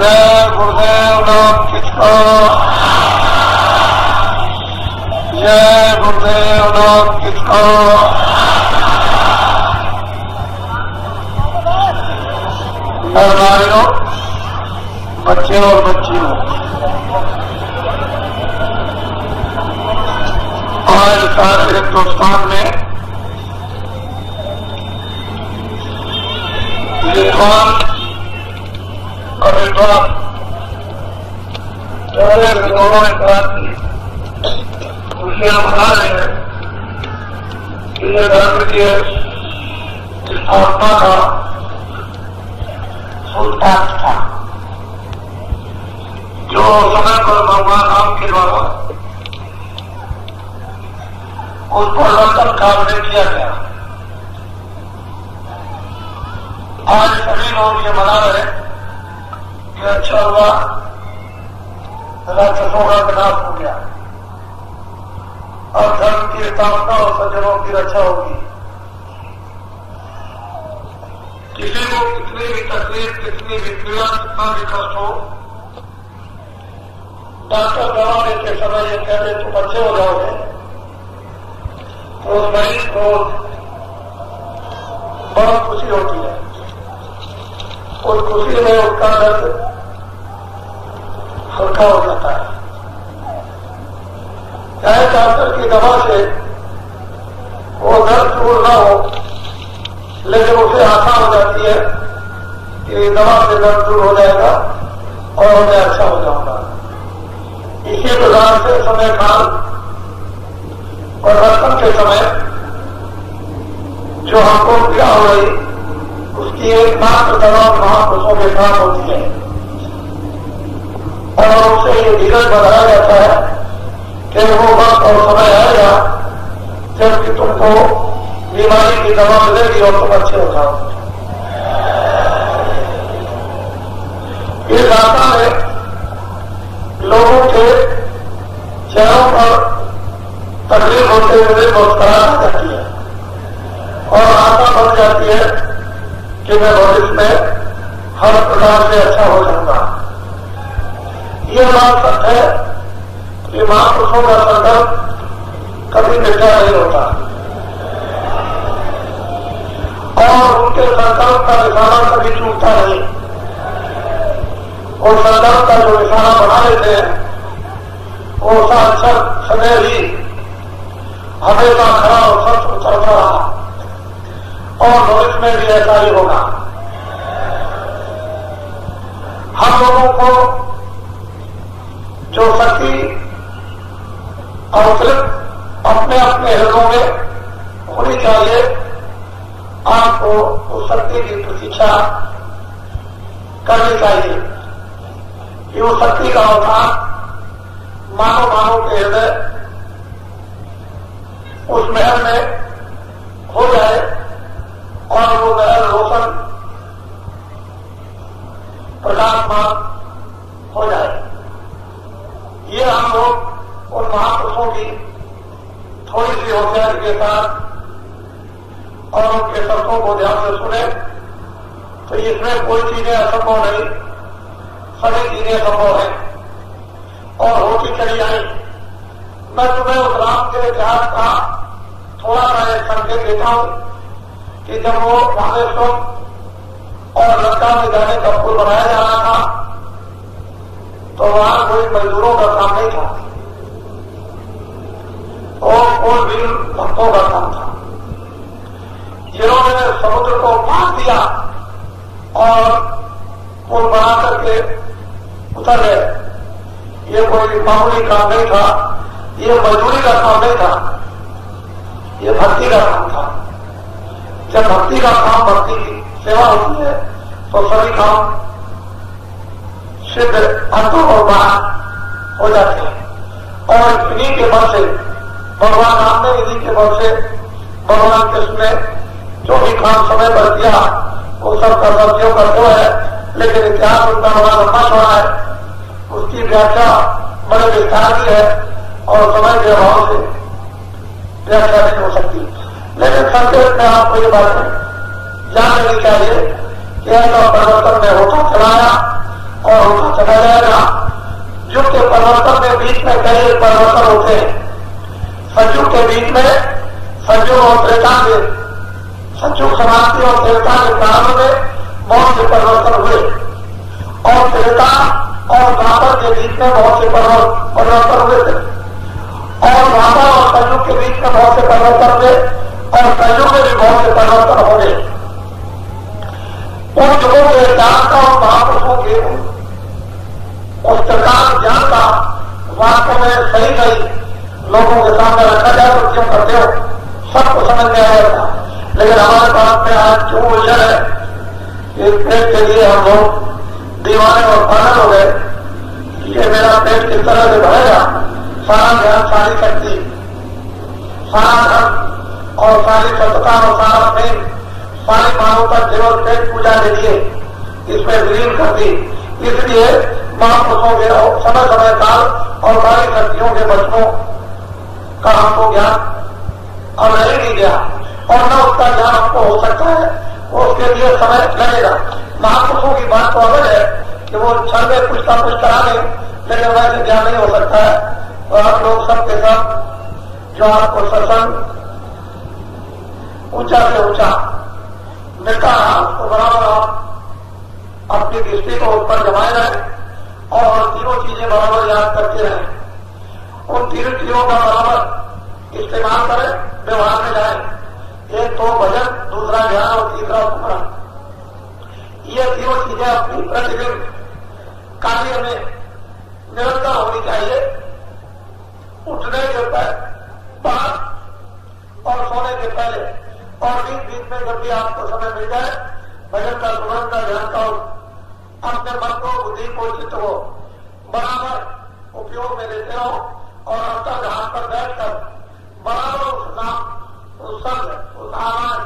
जय गुरुदेव नाम किसका, जय गुरुदेव नाम किसका। नर नारियों, बच्चे और बच्चियों, आज सारे हिंदुस्तान में विद्वान और विद्वान दोनों ने क्रांति खुशियां मना रहे हैं कि यह धर्म की स्थापना का सुल्तान था, जो समय पर भगवान राम के द्वारा उस पर लंदन काल में किया गया। आज सभी लोग ये मना रहे कि अच्छा हुआ राक्षसों का विनाश हो गया और धर्म की स्थापना और सज्जनों की रक्षा होगी। किसी को कितनी भी तकलीफ, कितनी भी पीड़ा, कितना भी कष्ट हो, डॉक्टर दवा देते समय ये कह दे तुम अच्छे हो जाओगे, तो उस मरीज को बहुत खुशी होती है। उस खुशी में उसका दर्द हल्का हो जाता है। चाहे डॉक्टर की दवा से वो दर्द दूर न हो, लेकिन उसे आशा हो जाती है कि दवा से दर्द दूर हो जाएगा और मैं अच्छा हो जाऊंगा। इसी प्रकार से समय काल और रत्न के समय जो हमको पीड़ा हो रही, उसकी एकमात्र दवा महापुरुषों के साथ होती है और उससे ये धीरज बढ़ाया जाता है कि वो वक्त और समय आएगा जबकि तुमको बीमारी की दवा मिलेगी और तुम अच्छे हो जाओ। इस आशा में लोगों के चेहरों पर तकलीफ होते हुए मुस्कुराहट जाती है और आशा बन जाती है कि मैं भविष्य में हर प्रकार से अच्छा हो जाऊंगा। ये बात सच है कि महापुरुषों का संकल्प कभी मिथ्या नहीं होता और उनके संकल्प का निशाना कभी चूकता नहीं। और संकल्प का जो निशाना बना लेते हैं वो अच्छा समय ही हमेशा खड़ा और सच चलता रहा और भविष्य में भी ऐसा ही होगा। हम लोगों को जो शक्ति अवतरित अपने अपने हृदयों में होनी चाहिए, आपको उस शक्ति की प्रतीक्षा करनी चाहिए कि उस शक्ति का अवतार मानव के हृदय उस महल में हो जाए और वो महल रोशन प्रकाशमान हो जाए। ये हम लोग उन महापुरुषों की थोड़ी सी होशियारी के साथ और उनके शब्दों को ध्यान से सुने तो इसमें कोई चीजें असंभव नहीं, सभी चीजें संभव है और होती चली आई। मैं तुम्हें उस राम के इतिहास का थोड़ा सा एक संकेत देता हूं कि जब वो रामेश्वर और लंका में जाने का पुल बनाया जा रहा था तो वहां कोई मजदूरों का काम नहीं था और कोई भी भक्तों का काम था, जिन्होंने समुद्र को पार दिया और पुल बना करके उतर गए। ये कोई मामूली काम नहीं था, ये मजदूरी का काम नहीं था, ये भक्ति का काम था। जब भक्ति का काम, भक्ति की सेवा होती है तो सभी काम सिद्ध अंतों और बाहर हो जाते हैं और इन्हीं के बल से भगवान राम ने, इन्हीं के बल से भगवान कृष्ण ने जो भी काम समय पर किया वो सब का सब्जियों का जो है, लेकिन इतिहास उनका बड़ा लंबा चौड़ा है, उसकी व्याख्या बड़े विस्तार की है और समय के अभाव से व्याख्या नहीं हो सकती। लेकिन संकेत में आपको ये बात जान लेनी चाहिए कि ऐसा परिवर्तन में होता चलाया और परिवर्तन होते हैं। सतयुग के बीच में सतयुग और त्रेता के, सतयुग समाप्ति और त्रेता के प्रारंभ में बहुत से परिवर्तन हुए और त्रेता और द्वापर के बीच में बहुत से परिवर्तन हुए थे और द्वापर और कलयुग के बीच में बहुत से परिवर्तन हुए और कलयुग में भी बहुत से परिवर्तन हो गए। उन युगों के ज्ञान का और महापुरुषों के उस प्रकार ज्ञान का वास्तव में सही सही लोगों के सामने रखा जाए तो क्यों करते हो, सबको समझ में आ जाता। लेकिन हमारे पास में आज क्यों उलझन है, इस पेट के लिए हम लोग दीवाने और पागल हो गए कि ये मेरा पेट किस तरह से भरेगा। सारा ध्यान, सारी शक्ति, सारा धन और सारी सत्ता और सारा प्रेम, सारी मानवता केवल पेट पूजा के लिए इसमें विलीन कर दी। इसलिए महापुरुषों के समय समय काल और सारी शक्तियों के बच्चों का हमको ज्ञान अब रह नहीं गया और न उसका ज्ञान हमको हो सकता है, उसके लिए समय लगेगा। महापुरुषों की बात तो अलग है कि वो क्षण में कुछ ना कुछ करा दें, लेकिन वैसे ज्ञान नहीं हो सकता है। तो आप लोग सबके सब जो आपको सत्संग ऊंचा से ऊंचा मिलता है उसको बराबर आप अपनी दृष्टि को ऊपर जमाए रहें और तीनों चीजें बराबर याद करते रहें। उन तीनों चीजों का बराबर इस्तेमाल करें, व्यवहार में जाए। एक तो भजन, दूसरा ज्ञान और तीसरा स्मरण। ये तीनों चीजें अपनी प्रतिदिन कार्य में निरंतर होनी चाहिए। उठने के बाद और सोने के पहले और बीच बीच में जब भी आपको समय मिल जाए भजन का, स्मरण का, ध्यान का अपने मन को, बुद्धि को, चित्त को बराबर उपयोग में लेते रहो और अंतर ध्यान पर बैठकर बराबर उस नाम, उस शब्द, उस आवाज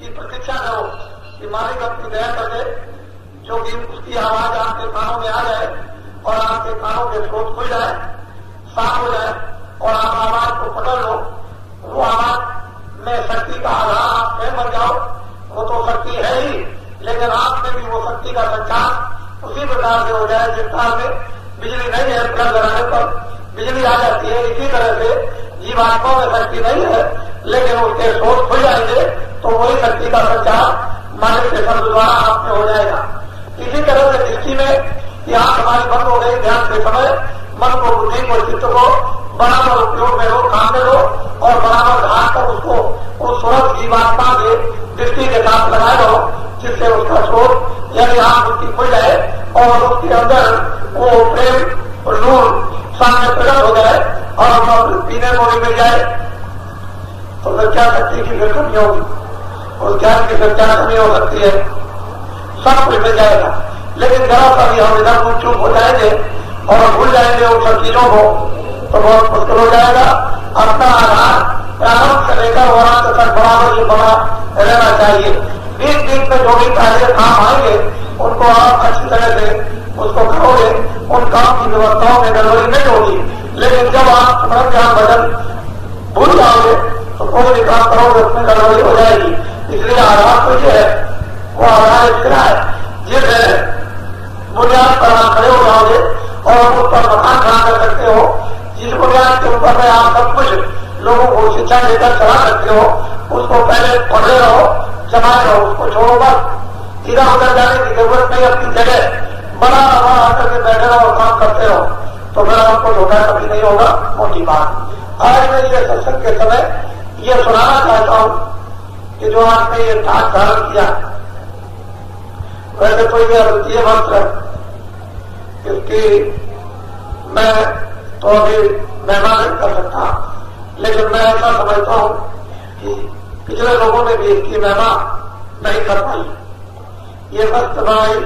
की प्रतीक्षा करो कि मालिक अपनी दया कर दे, जो कि उसकी आवाज आपके कानों में आ जाए और आपके कानों के स्रोत खुल जाए, साफ हो जाए और आप आवाज को पकड़ लो। वो आवाज में शक्ति का आधार आप स्वयं बन जाओ। वो तो शक्ति है ही, लेकिन आप में भी वो शक्ति का संचार उसी प्रकार से हो जाए जिस काल में बिजली नहीं है, प्लग लगाने पर बिजली आ जाती है। इसी तरह से जीवात्मा में शक्ति नहीं है, लेकिन उसके स्रोत खुल जाएंगे तो वही शक्ति का संचार मालिक के शब्द द्वारा आप में हो जाएगा। इसी तरह से दृष्टि में कि आंख हमारी बंद हो गई, ध्यान के समय मन को, बुद्धि को, चित्त को बराबर उपयोग में लो, काम में लो और बराबर ढाल कर उसको उस सूरज जीवात्मा के दृष्टि के साथ लगाए रहो, जिससे उसका स्रोत यानी आंख उसकी खुल जाए और उसके अंदर वो प्रेम और नूर सामने प्रकट हो जाए और पीने को भी मिल जाए। तो फिर क्या शक्ति की फिर कमी होगी, उस ज्ञान की फिर क्या कमी हो सकती है, सब कुछ मिल जाएगा। लेकिन जरा सा भी हम इधर कुछ चूक हो जाएंगे और भूल जाएंगे उन सब चीजों को तो बहुत मुश्किल हो जाएगा। अपना आधार प्रारंभ से लेकर वरांत तक बराबर ही बना रहना चाहिए। बीच बीच में जो भी कार्य काम आएंगे उनको आप अच्छी तरह से उसको करोगे, उन काम की व्यवस्थाओं में गड़बड़ी नहीं होगी। लेकिन जब आप स्मरण ध्यान भजन भूल जाओगे तो कोई भी काम करोगे उसमें गड़बड़ी हो जाएगी। इसलिए आधार तो ये है, वो आधार एक सिरा है जिससे बुनियाद पर आप खड़े हो जाओगे और उस पर मकान खड़ा कर सकते हो। जिस बुनियाद के ऊपर में आप सब कुछ लोगों को शिक्षा देकर चला सकते हो, उसको पहले पढ़े रहो, जमाए रहो, उसको छोड़ो बस। इधर उधर जाने की जरूरत नहीं, अपनी जगह बड़ा बड़ा आकर के बैठे रहो और काम करते रहो, तो फिर आपको धोखा कभी नहीं होगा। मोटी बात आज मैं ये सत्संग के समय ये सुनाना चाहता हूं कि जो आपने ये ठाक धारण किया, वैसे तो ये अद्वितीय मंत्र इसकी मैं तो अभी महिमा नहीं कर सकता, लेकिन मैं ऐसा समझता हूं कि पिछले लोगों ने भी इसकी महिमा नहीं कर पाई। ये वक्त बड़ी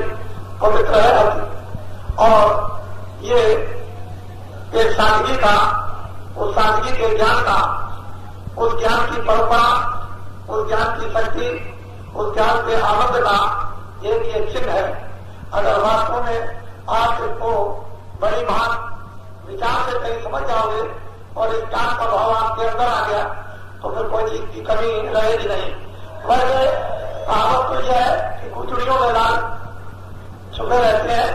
पवित्र है और ये एक सादगी का, उस सादगी के ज्ञान का, उस ज्ञान की परंपरा, उस ज्ञान की शक्ति, उस ज्ञान के आनंद का एक ये चिन्ह है। अगर वास्तव में आप इसको बड़ी बात विचार से कहीं समझ जाओगे और इस ज्ञान का भाव आपके अंदर आ गया तो फिर कोई चीज की कमी रहेगी नहीं। वैसे कहावत तो यह है कि गुचड़ियों में लाल छुपे रहते हैं,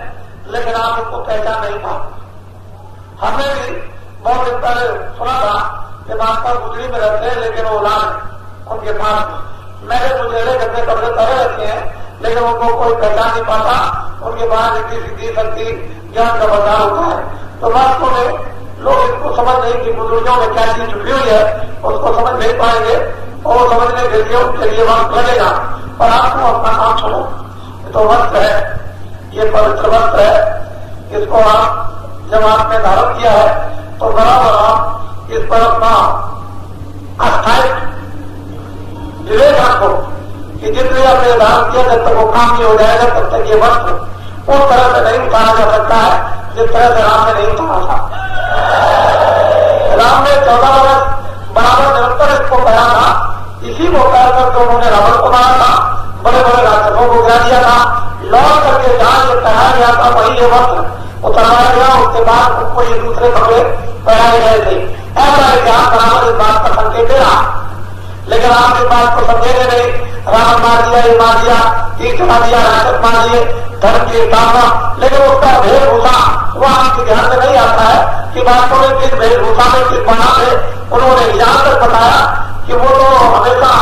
लेकिन आप उसको पहचान नहीं पाते। हमें भी बहुत दिन पहले सुना था कि मास्टर गुजरी में रहते हैं, लेकिन वो लाल उनके पास मेरे मुझे गंदे कपड़े तरह रहते हैं, लेकिन उनको कोई पहचान नहीं पाता। उनके पास इतनी सिद्धि शक्ति ज्ञान का भंडार होता है। तो वास्तव में लोग इसको समझ नहीं कि बुजुर्गों में क्या चीज छुपी हुई है, उसको समझ नहीं पाएंगे और समझने के लिए उनके लिए वक्त लगेगा। पर आपको अपना काम छोड़ो, ये तो वस्त्र है, ये पवित्र वस्त्र है, इसको आप जब आपने धारण किया है तो बराबर आप इस पर अपना अस्थायी विवेक रखो कि जितने आपने धारण किया जब तक वो काम नहीं हो जाएगा तब तक ये वस्त्र उस तरह से नहीं उतारा जा सकता है जिस तरह से राम ने नहीं उतारा था। राम ने 14 वर्ष बराबर निरंतर इसको पढ़ा था, इसी को कहकर तो उन्होंने रावण को मारा था, बड़े बड़े राक्षसों को गिरा दिया था। लौट करके जहां ये पहनाया गया था वही ये वस्त्र उतरवाया गया, उसके बाद उनको ये दूसरे कपड़े पहनाए गए थे। ऐसा इतिहास बराबर इस बात का संकेत दे रहा, लेकिन आप इस बात को समझेंगे नहीं। रावण मार दिया, ये मार दिया, तीर चला दिया, राक्षस मार दिए, धर्म की स्थापना, लेकिन उसका वेशभूषा वह आपके ध्यान में नहीं आता है कि वास्तव में किस वेशभूषा में किस बना से उन्होंने यहाँ तक बताया कि वो तो हमेशा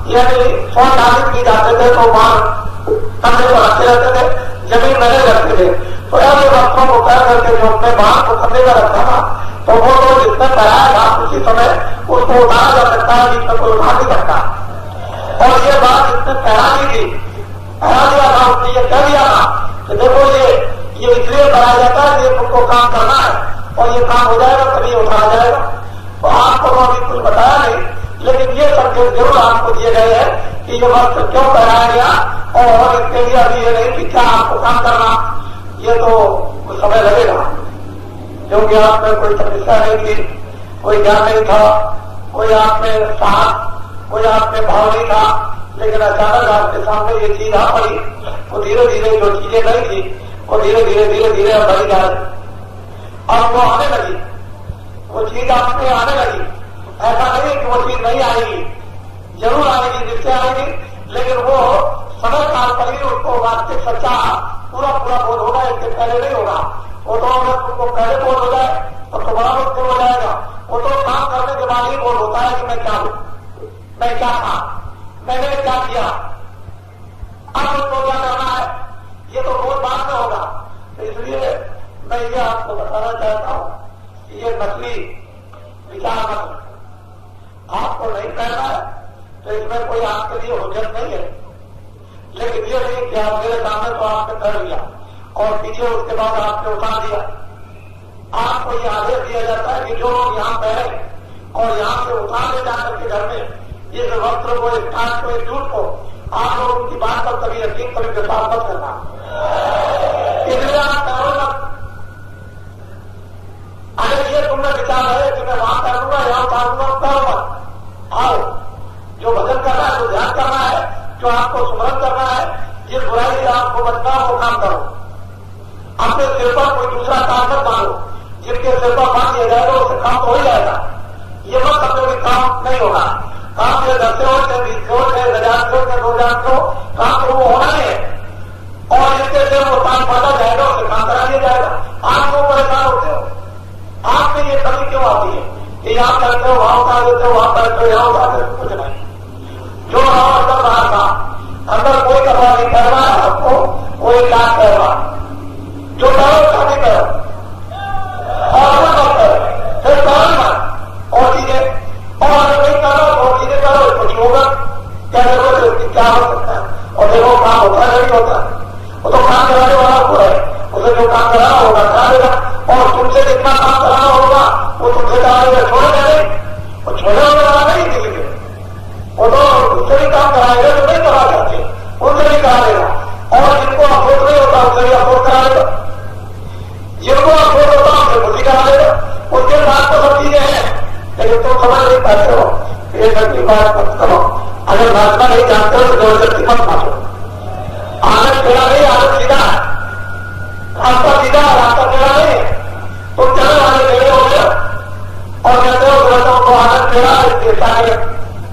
यानी स्वचालित की जाते थे, तो मार कंधे पर रखे रहते थे, जमीन में नहीं रखते थे। तो ऐसे वस्त्रों को कह करके जो अपने बाहर को कंधे पर रखा था, तो वो तो जिसने पहनाया था उसी समय उसको उतारा जा सकता है, बीच में कोई उठा नहीं सकता। और ये बात जिसने पहना दी थी, पहना दिया था, उसने ये कह दिया था कि देखो ये इसलिए कराया जाता है, ये तुमको काम करना है और ये काम हो जाएगा तभी उठाया जाएगा। तो आपको तो अभी कुछ बताया नहीं, लेकिन ये संकेत जरूर आपको दिए गए हैं कि ये वस्त्र क्यों पहनाया गया, और इसके लिए अभी ये नहीं कि क्या आपको काम करना, ये तो कुछ समय लगेगा, क्योंकि आप में कोई तपस्या नहीं थी, कोई ज्ञान नहीं था, कोई आप में साहस, कोई आप में भाव नहीं था। लेकिन अचानक आपके सामने ये चीज आ पड़ी, वो धीरे धीरे जो चीजें नहीं थी वो धीरे धीरे अब बढ़ी जा रही, अब वो आने लगी, वो चीज आप में आने लगी। ऐसा नहीं कि वो चीज नहीं आएगी, जरूर आएगी, जिससे आएगी, लेकिन वो समय काल पर ही उसको वास्तविक सच्चा पूरा बोध होगा, इससे पहले नहीं होगा। वो तो अगर तुमको पहले बोध हो जाए तब तो बड़ा मुश्किल हो जाएगा। वो तो काम करने के बाद ही बोध होता है कि मैं क्या हूं, मैं क्या था, मैंने क्या किया, अब उसको क्या करना है, ये तो बहुत बाद में होगा। तो इसलिए मैं ये आपको बताना चाहता हूं कि ये नकली विचार मत, आपको नहीं करना है तो इसमें कोई आपके लिए हुज्जत नहीं है। लेकिन ये नहीं कि आप मेरे सामने तो आपने कर लिया और पीछे उसके बाद आपने उतार दिया। आपको ये आदेश दिया जाता है कि जो लोग यहाँ पहने और यहाँ से उतार ले जाकर के घर में इस वस्त्र को, इस कांच को, इस जूट को, आप लोग उनकी बात पर कभी यकीन, कभी विश्वास मत करना। इसलिए आप करो मत, अगर ये तुमने विचार है कि मैं वहां कर लूंगा, यहाँ उतार लूंगा, करो मत। आओ, जो भजन करना है, जो ध्यान करना है, जो आपको स्मरण करना है, जिस बुराई से आपको बचना है वो काम करो। अपने सिर पर कोई दूसरा काम मत मानो, जिनके सिर पर बांध दिया जाएगा उससे काम तो हो जाएगा। ये मत समझो कि काम नहीं होगा, काम ये 10 करोड़ से 20 करोड़ से 1000 करोड़ से 2000 करोड़ काम तो वो होना ही है, और जिसके से वो काम पता जाएगा उससे काम करा दिया जाएगा। आप क्यों परेशान होते हो, आप में ये कमी क्यों आती है कि यहाँ करते हो वहां उतार देते हो, वहां करते हो यहाँ उतार देते हो, कुछ नहीं। जो रहा अंदर बाहर था, अंदर कोई कपड़ा नहीं कर रहा है आपको, कोई इलाज कर रहा, जो करो उसका भी करो और वो मत करो, फिर करो मत और चीजें, और अगर नहीं करो और चीजें करो, कुछ होगा क्या जरूरत है, क्या हो सकता है। और देखो काम होता है नहीं होता, वो तो काम कराने वाला को है, उसे जो काम कराना होगा करा देगा, और तुमसे जितना काम कराना होगा वो तुमसे करा देगा, छोड़ेगा नहीं, वो छोड़ने वाला नहीं किसी के, वो तो उससे भी काम कराएगा जो नहीं करा सकते, उनसे भी करा देगा। और जिनको अफोर्ड नहीं होता उससे भी अफोर्ड करा देगा, जिनको अफोर्ड होता उनसे खुशी करा देगा। उसके बाद तो सब चीजें हैं, लेकिन तुम समझ नहीं पाते हो, ये सबकी बात मत करो। अगर नाचना नहीं जानते हो तो जबरदस्ती मत नाचो। आदत टेढ़ा नहीं, आदत सीधा है, रास्ता सीधा, रास्ता टेढ़ा नहीं। तुम चले वाले टेढ़े हो गए और कहते हो गलतों को आदत टेढ़ा देता है,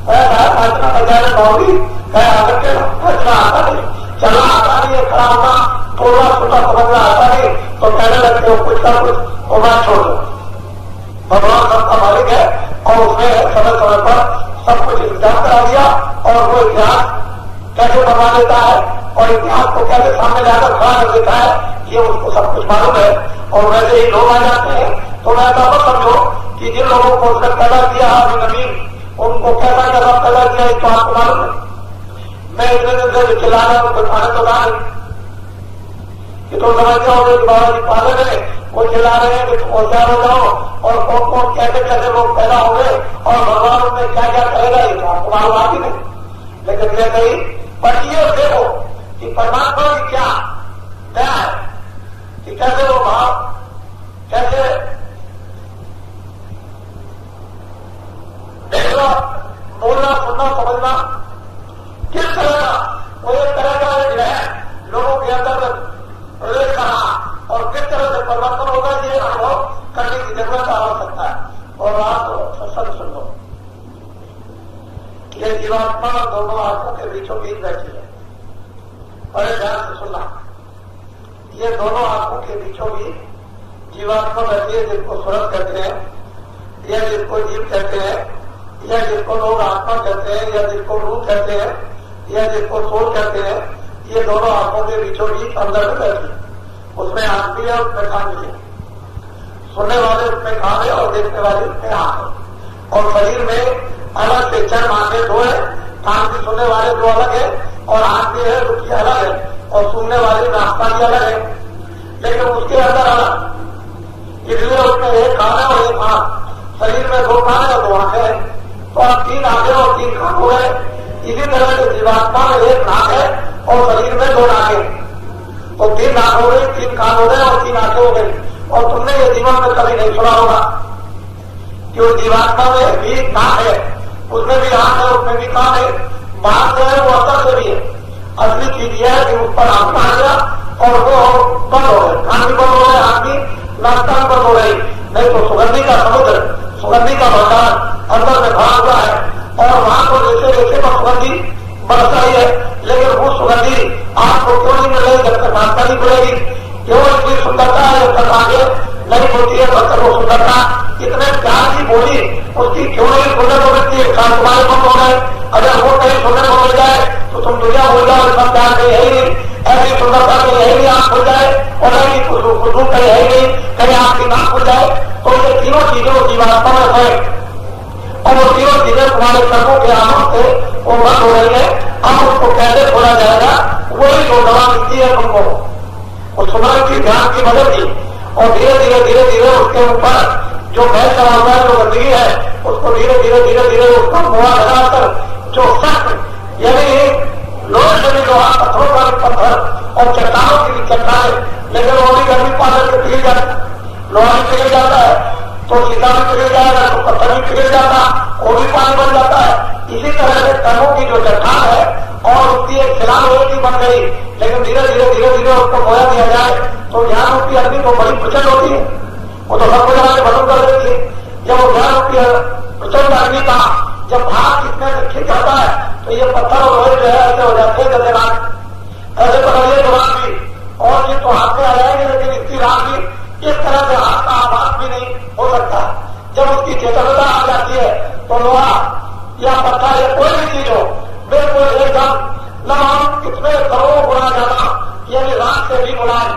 नाचना बजाने पाओगी, कहे आदत टेढ़ा, नाचना आता नहीं, चलना आता नहीं है, खड़ा होना थोड़ा छोटा समझना आता नहीं, तो कहने लगते हो कुछ ना कुछ और बात छोड़ दो, भगवान सबका मालिक है और उसने समय समय पर सब कुछ इंतजाम करा दिया और वो इतिहास कैसे बना देता है और इतिहास को कैसे सामने लाकर खड़ा कर देता है, ये उसको सब कुछ मालूम है। और वैसे ही लोग आ जाते हैं तो मैं ऐसा मत समझो कि जिन लोगों को उसने पैदा किया अभी नवीन, उनको कैसा कैसा पैदा किया तो आपको मालूम है। मैं इतने दिन से चिल्ला रहा हूं, कोई खाने तो रहा नहीं कि तुम समझते हो कि बाबा जी पागल है, वो चिल्ला रहे हैं कि तुम होशियार हो जाओ और कौन कौन कैसे कैसे लोग पैदा हो गए और भगवान उनमें क्या क्या करेगा ये तो आपको मालूम आती नहीं। लेकिन ये कही पर ये देखो कि परमात्मा की क्या दया है कि कैसे वो भाव कैसे देखना बोलना सुनना समझना किस तरह का वो एक तरह का एक है लोगों के अंदर प्रवेश करा और किस तरह से परिवर्तन होगा ये अनुभव करने की जरूरत आवश्यकता है। और आप सत्संग सुन लो, ये जीवात्मा दोनों आंखों के बीचों बीच बैठी है, बड़े ध्यान से सुनना। ये दोनों आंखों के बीचों बीच जीवात्मा बैठी है, जिसको सूरज कहते हैं या जिसको जीव कहते हैं या जिसको लोग आत्मा कहते हैं या जिसको रूह कहते हैं या जिसको सोल कहते हैं, ये दोनों आंखों के बीचों बीच अंदर में बैठी है। उसमें आंख भी है, उसमें कान भी है, सुनने वाले उसमें कान है और देखने वाले उसमें आंख है। और शरीर में अलग से चर आंखें दो है, कान भी सुनने वाले दो अलग है और आंख भी है रुचि अलग है और सुनने वाले नाश्ता भी अलग है, लेकिन उसके अंदर अलग। इसलिए उसमें एक कान है और एक आंख, शरीर में दो कान है और दो आंखें हैं, तो आप तीन आंखें और तीन कान हो गए। इसी तरह से जीवात्मा में एक नाक है और शरीर में दो नाकें, तो तीन नाक हो गई, तीन कान हो गए और तीन आंखें हो गई। और तुमने ये जीवन में कभी नहीं सुना होगा कि उस जीवात्मा में भी नाक है, उसमें भी आंख है, उसमें भी कान है, बात जो है वो असर से भी है। असली चीज यह है कि उस पर आंख आ गया और वो बंद हो गए, कान भी बंद हो गए, आंख भी नाश्ता भी बंद हो गई। नहीं तो सुगंधी का समुद्र, सुगंधी का भंडार अंदर में भरा हुआ है और वहां को जैसे जैसे पर सुगंधी बरस रही है, लेकिन वो सुगंधी आपको क्यों नहीं मिल रही जब तक नाश्ता नहीं खुलेगी। केवल इसकी सुंदरता है जब तक आगे नहीं होती है तब तक वो सुंदरता इतने प्यार की बोली उसकी क्यों नहीं सुनने को मिलती है। कान तुम्हारे बंद हो गए, अगर वो कहीं सुनने को मिल जाए तो तुम दुनिया भूल जाओ, इतना प्यार कहीं है ही नहीं, ऐसी सुंदरता कहीं है ही नहीं, आंख खुल जाए और नहीं खुशबू कहीं है ही नहीं, कहीं आपकी नाक खुल जाए। तो ये तीनों चीजें वो जीवात्मा में है और वो तीनों चीजें तुम्हारे कर्मों के आनंद से वो बंद हो रही है। अब उसको कैसे खोला जाएगा, वही जो दवा मिलती है तुमको, उस सुमरन की ध्यान की मदद की और धीरे धीरे धीरे धीरे उसके ऊपर जो भय चला हुआ है, जो गंदगी है, उसको धीरे धीरे धीरे धीरे उसका मुआ लगाकर जो सख्त यानी लोहे से भी लोहा, पत्थरों का भी पत्थर और चट्टानों की भी चट्टाने, लेकिन वो भी गर्मी पाकर के पिघल जाता, लोहा भी पिघल जाता है तो सीधा भी पिघल जाएगा, तो पत्थर भी पिघल जाता, वो भी पानी बन जाता है। इसी तरह से कर्मों की जो चट्टान है और उसकी एक शिला लोहे की बन गई, लेकिन धीरे धीरे धीरे धीरे उसको बोया दिया जाए तो ज्ञान रूपी अग्नि तो बड़ी प्रचंड होती है, वो तो सबको जगह से खत्म कर देती है। जब वो ज्ञान रूपी प्रचंड अग्नि का जब भाग कितने से खिंच जाता है तो ये पत्थर और लोहे जो है ऐसे हो जाते हैं जैसे रात ऐसे पकड़िए तो रात भी और ये तो हाथ में आ जाएंगे, लेकिन इसकी रात भी इस तरह से हाथ का आवाज भी नहीं हो सकता। जब उसकी चेतनता आ जाती है तो लोहा या पत्थर या कोई भी चीज हो बिल्कुल एकदम न मालूम कितने करोड़ों गुना ज्यादा यानी रात से भी मुलायम,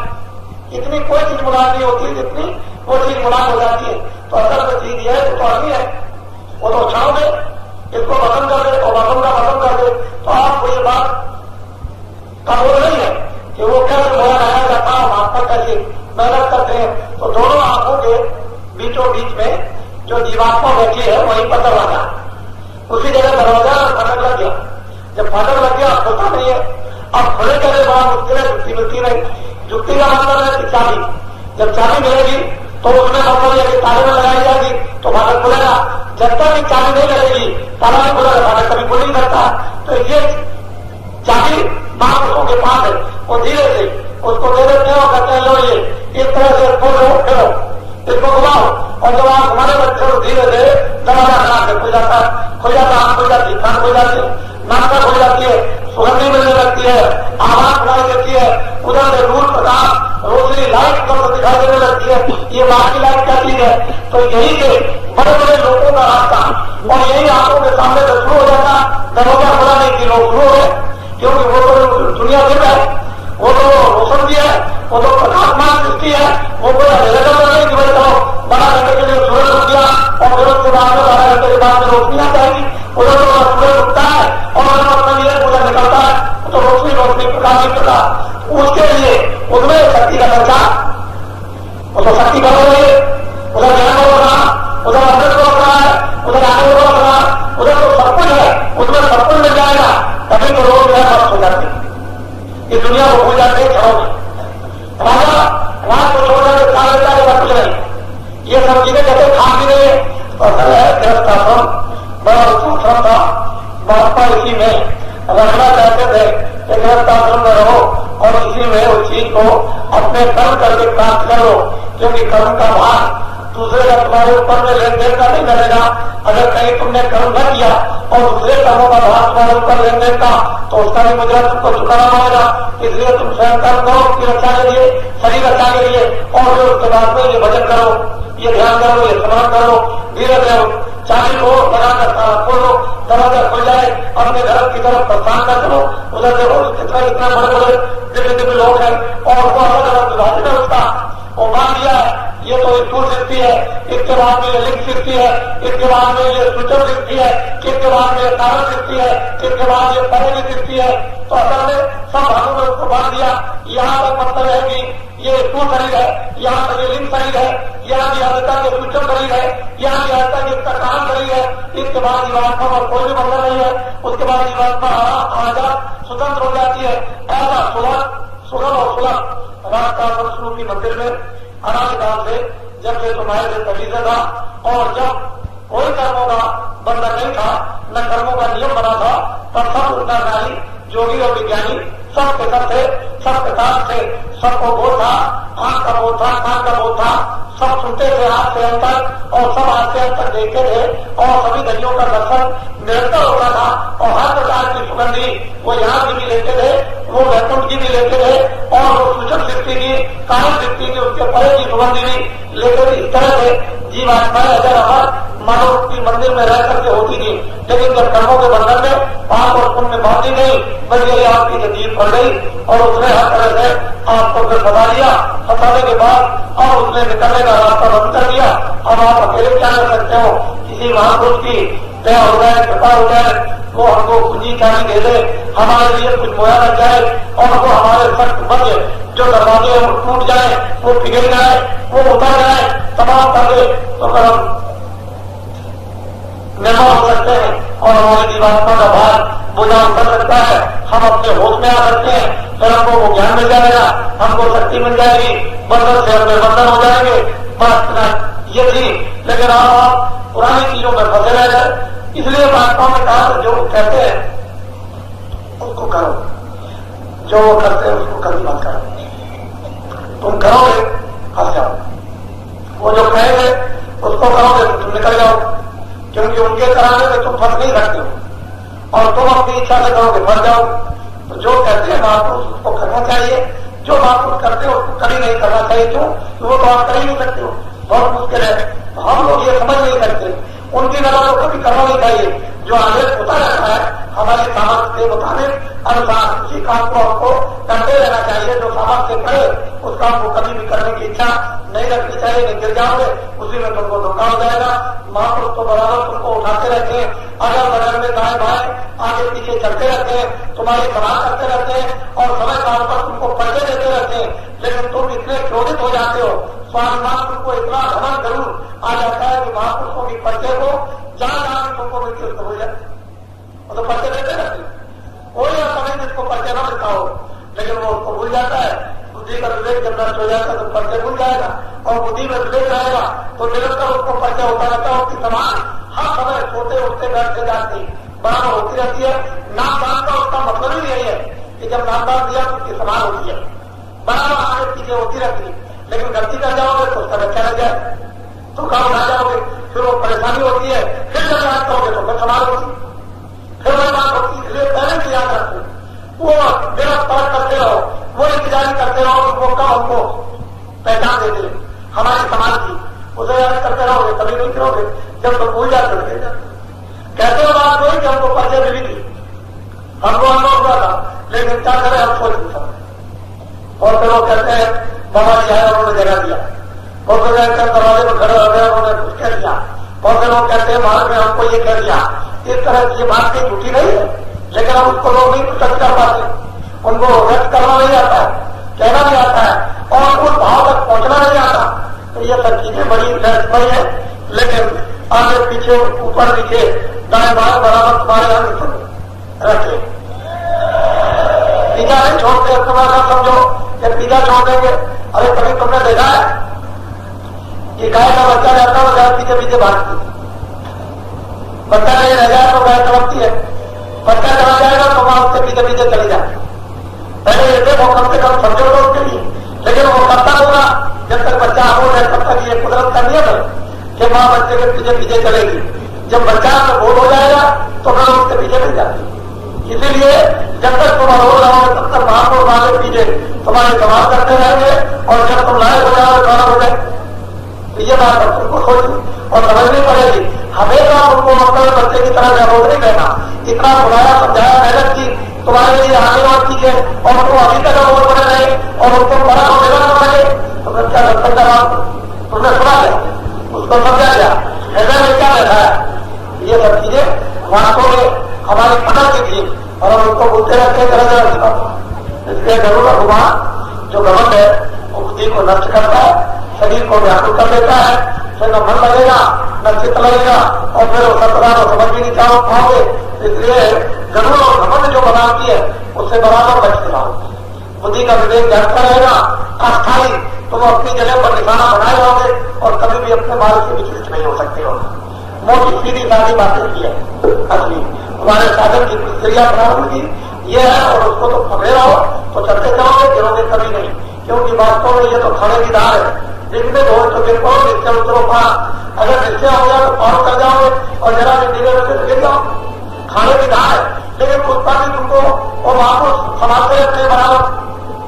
इतनी कोई चीज मुलायम नहीं होती जितनी वो चीज मुलायम हो जाती है। तो असल में चीज ये है तो अग्नि है, वो तो छाव दे, इसको खत्म कर दे और खत्म का खत्म कर दे। तो आपको ये बात का बोल नहीं है कि वो कैसे मोया लगाया जाता है, वहां पर कैसे मेहनत करते हैं। तो दोनों आंखों के बीचों बीच में जो जीवात्मा बैठी है वहीं पर दरवाजा, उसी जगह दरवाजा फाटक लग गया। जब फाटक लग गया खुलता नहीं है, अब खुले करे बड़ा मुश्किल है, जुक्ति मिलती नहीं। जुक्ति का मतलब है कि चाबी, जब चाबी मिलेगी तो उसमें मतलब है कि ताले में लगाई जाएगी तो फाटक खुलेगा। जब तक भी चाबी नहीं लगेगी ताला नहीं खुलेगा, फाटक कभी खुल नहीं सकता। तो ये चाबी महापुरुषों के पास है, वो धीरे से उसको दे देते हैं और कहते हैं लो ये इस तरह से खोलो फिरो इसको घुमाओ, और जब आप घुमाने लगते हो धीरे से दरवाजा खराब से खुल जाता है, खुल जाता है, आंख खुल जाती है, कान खुल जाती है, नाश्ता खुल जाती है, सुगंधी मिलने लगती है, आवाज सुनाई देती है, उधर से दूर प्रकाश रोशनी लाइट पर दिखाई देने लगती है, ये बाहर की लाइट क्या चीज है। तो यही से बड़े बड़े लोगों का रास्ता और यही आंखों के सामने से शुरू हो जाता, दरवाजा खुला नहीं कि लोग शुरू हो गए, क्योंकि वो तो दुनिया दिन है, वो तो रोशन भी है, वो तो प्रकाशमान सृष्टि है, वो कोई अंधेरे का नहीं कि भाई चलो 12 घंटे के लिए सूरज उठ गया और फिर उसके बाद में 12 घंटे के बाद में रोशनी आ जाएगी। उधर तो सूरज उठता है और मतलब ये उधर निकलता है, तो रोशनी रोशनी प्रकाश नहीं करता। उसके लिए उसमें शक्ति का चर्चा, वो तो शक्ति कर रही है, उधर ज्ञान हो रहा, उधर अमृत हो रहा है, उधर आनंद हो रहा, उधर तो सब कुछ है, उसमें सब कुछ मिल जाएगा। तभी तो लोग जो है मस्त हो जाते हैं, इस दुनिया को भूल जाते हैं घरों में। राजा राज को छोड़ जाते सारे जाएगा कुछ नहीं, ये सब चीजें कहते खा भी रहे और गृहस्थ आश्रम बड़ा आश्रम था। महात्मा इसी में रखना चाहते थे कि गृहस्थ आश्रम में रहो और इसी में उस चीज को अपने कर्म करके प्राप्त करो, क्योंकि कर्म का भार दूसरे का तुम्हारे ऊपर में लेन देन का नहीं करेगा। अगर कहीं तुमने कर्म न किया और दूसरे कर्मों का भार तुम्हारे ऊपर लेन देन का, तो उसका भी मुद्रा तुमको चुकाना पड़ेगा। इसलिए तुम स्वयं कर्म करो उसकी रक्षा के लिए, शरीर रक्षा के लिए, और फिर उसके बाद में ये भजन करो, ये ध्यान करो, ये स्मरण करो, धीरे धीरे चाबी को लगाकर खोलो, दरवाजा खुल जाए, अपने घर की तरफ प्रस्थान न करो। उधर देखो कितना इतना बड़े बड़े दिव्य दिव्य लोग हैं और वो अलग अलग विभाजन है उसका, वो मान लिया है ये तो स्थूल सृष्टि है, इसके बाद में ये लिंग सृष्टि है, इसके बाद में ये सूचन सृष्टि है, इसके बाद में ये कारण सृष्टि है, इसके बाद ये परेली सृष्टि है। तो असल में सब भागों में उसको बांध दिया। यहाँ तक मतलब है कि ये स्थूल शरीर है, यहाँ तक ये लिंग शरीर है, यहाँ की आदता के सूचन शरीर है, यहाँ की आदता के इसका कारण शरीर है। इसके बाद जीवात्मा और कोई भी बंधन नहीं है, उसके बाद जीवात्मा आजाद स्वतंत्र हो जाती है। ऐसा सुगम और सुलभ रास्ता संस्कृत की मंदिर में अनादिकाल से जब से तुम्हारे से तभी से था, और जब कोई कर्मों का बंधन नहीं था, न कर्मों का नियम बना था, तब सब उत्तरदायी योगी और विज्ञानी सबके सब थे, सबके साथ थे, सबको बोध था, आंख का बोध था, कान का बोध था, सब सुनते थे हाथ से अंतर और सब हाथ से अंतर देखते थे और सभी दरियों का दर्शन निरंतर होता था और हर प्रकार की सुगंधी वो यहाँ की भी लेते थे, वो वैकुंठ की भी लेते थे और वो सूचक शक्ति की कारण शक्ति की उसके परे की सुगंधी भी लेते थे। इस तरह से जीवात्माएं अगर अमर मानव की मंदिर में रह करके होती थी, लेकिन जब कर्मों के बंधन में पाप और पुण्य बांधी गई, बस यही आपकी जदीद पड़ गई और उसने हर तरह से आपको फिर बता दिया। बताने के बाद अब उसने निकलने का रास्ता बंद कर दिया। अब आप अकेले क्या कर सकते हो, किसी महापुरुष की दया हो जाए, कृपा हो जाए, वो हमको पूंजी चाली दे दे, हमारे लिए कुछ मोया लग जाए और वो हमारे सख्त बंद जो दरवाजे वो टूट जाए, वो पिघल जाए, वो उतर जाए, तमाम कर दे, तो फिर हम निर्मल हो सकते हैं और हमारी जीवात्मा का भार बोझा उतर सकता है। हम अपने होश में आ सकते हैं, फिर हमको वो ज्ञान मिल जाएगा, हमको शक्ति मिल जाएगी, बंधन से हमें बंधन हो जाएंगे। बस ये थी, लेकिन आप पुरानी चीजों में फंसे रह गए। इसलिए महात्माओं ने कहा जो कहते हैं उसको करो, जो वो करते हैं उसको कभी मत करो। तुम करोगे फंस जाओ, वो जो कहेंगे उसको करोगे तो तुम निकल जाओ, क्योंकि उनके कराने में तुम फंस नहीं सकते हो और तुम अपनी इच्छा से करोगे फंस जाओ। तो जो कहते हैं महापुरुष उसको करना चाहिए, जो महापुरुष करते हैं उसको कभी नहीं करना चाहिए। क्यों? वो तो आप कर ही नहीं सकते हो, बहुत मुश्किल है। तो हम लोग ये समझ नहीं सकते, उनकी नजर को कभी करना नहीं चाहिए। जो आदेश होता रहता है हमारे सामर्थ्य के मुताबिक अनुसार उसी काम को हमको करते रहना चाहिए। जो सामर्थ्य करे उस काम को कभी भी करने की इच्छा नहीं रखनी चाहिए, नहीं गिर जाओगे उसी में तुमको धोखा हो जाएगा। महापुरुष तो बराबर तुमको उठाते रहते हैं, अगल बगल में दाएं बाएं आगे पीछे चलते रहते हैं, तुम्हारी सलाह करते रहते हैं और समय काल पर तुमको परिचय देते रहते हैं। लेकिन तुम इतने क्रोधित हो जाते हो, स्वाभिमान तुमको इतना घमंड जरूर आ जाता है कि महापुरुषों की परिचय को जहां जहां तुमको मिलती उसको भूल जाए, तो परिचय देते रहते हैं। कोई ऐसा नहीं जिसको परिचय न मिलता हो, लेकिन वो उसको भूल जाता है। बुद्धि का विवेक जब नष्ट हो जाएगा तो परिचय भूल जाएगा और बुद्धि में विवेक रहेगा तो निरंतर उसको परिचय होता रहता है। उसकी समान हर समय सोते उठते बैठते जाती बराबर होती रहती है। नामदान का उसका मतलब ही यही है कि जब नामदान दिया तो उसकी समान होती है, बराबर आगे पीछे होती रहती है। लेकिन गलती कर जाओगे तो उसका बच्चा रह जाए, तो काम उठा जाओगे, फिर वो परेशानी होती है, फिर जब याद करोगे तो फिर समान होती, फिर वही बात होती है। इसलिए पहले से याद रखो, वो मेरा पाठ करते रहो, वो इंतजारी करते रहो वो कब हमको पहचान देते हैं हमारे समाज की, उसे याद करते रहोगे कभी नहीं करोगे, जब तुम भूल जाते हो कहते हो बात कोई कि हमको परिचय मिली थी, हमको अनुभव हुआ था, लेकिन क्या करें हम सोच नहीं सकते। और फिर वो कहते हैं बाबा जी आए उन्होंने जगह दिया, और फिर कहते हैं दरवाजे में खड़े हो गए उन्होंने कुछ कह दिया, और फिर लोग कहते हैं भारत में हमको ये कह दिया। इस तरह की बात की झूठी नहीं है, लेकिन हम उसको लोग नहीं सच कर पाते, उनको व्यक्त करना नहीं आता है, कहना नहीं आता है और उस भाव तक पहुंचना नहीं आता। तो ये सब चीजें बड़ी रहस्यमय है, लेकिन आगे पीछे ऊपर नीचे दाएं बाएं बराबर तुम्हारे यहाँ रखे। पिज्जा नहीं छोड़ते, तुम्हारा समझो कि पिज्जा छोड़ देंगे। अरे कभी तुमने देखा है कि गाय का बच्चा रहता है गाय पीछे पीछे भागती, बच्चा नहीं रह जाए तो गाय तड़पती है, बच्चा चला जाएगा तो मां उसके पीछे पीछे चली जाती। पहले ये देखो कम से कम समझो तो उसके लिए, लेकिन वो करता होगा जब तक बच्चा हो रहे तब तक ये कुदरत का नियम है कि मां बच्चे के पीछे पीछे चलेगी। जब बच्चा बोध हो जाएगा तो फिर उसके पीछे नहीं जाती। इसीलिए जब तक तुम अरोड़ रहोगे तब तक महापुर वाले पीछे तुम्हारे सवाल करते रहेंगे, और जब तुम लायक हो जाओगे खाना हो जाए तो ये बात अब तुमको सोचनी और समझनी पड़ेगी। हमेशा उनको अपने बच्चे की तरह व्यवहार नहीं करना। इतना बुलाया समझाया मेहनत की तुम्हारे लिए आगे और कीजिए और तुम अभी तक अवोध बने रहे और उनको बड़ा होगा न बने तो फिर क्या कर सकता है? तुमने सुना गया, उसको समझा गया, हृदय में क्या बैठा है। ये सब चीजें वास्तव में हमारी पकड़ की थी और हम उनको बोलते रहते हैं तरह तरह। इसलिए जरूर भगवान जो घमंड है वो बुद्धि को नष्ट करता है, शरीर को व्याकुल कर देता है, फिर न मन लगेगा न चित्त लगेगा और फिर वो सत्ता को समझ भी नहीं चाहो पाओगे। इसलिए जरूर और घमंड जो बनाती है उससे बराबर बचते रहो। बुद्धि का विवेक जागता रहेगा, अस्थायी तुम अपनी जगह पर निशाना बनाए रहोगे और कभी भी अपने मार्ग से विचलित नहीं हो सकते हो। मोटी सीधी सारी बातें की है असली तुम्हारे साधन की प्रक्रिया प्रारंभ की ये है और उसको तो पकड़े रहो तो चलते जाओगे, गिरोगे कभी नहीं। क्योंकि वास्तव में ये तो खाने की दाल है, जिसमें हो तो गिर पाओ, निश्चय उतरो पार। अगर निश्चय हो जाए तो पार कर जाओगे और जरा भी गिरे रहते तो गिर जाओ। खाने की दाल है, लेकिन उस पर भी तुमको वो वापस संभालते रहते हैं बराबर।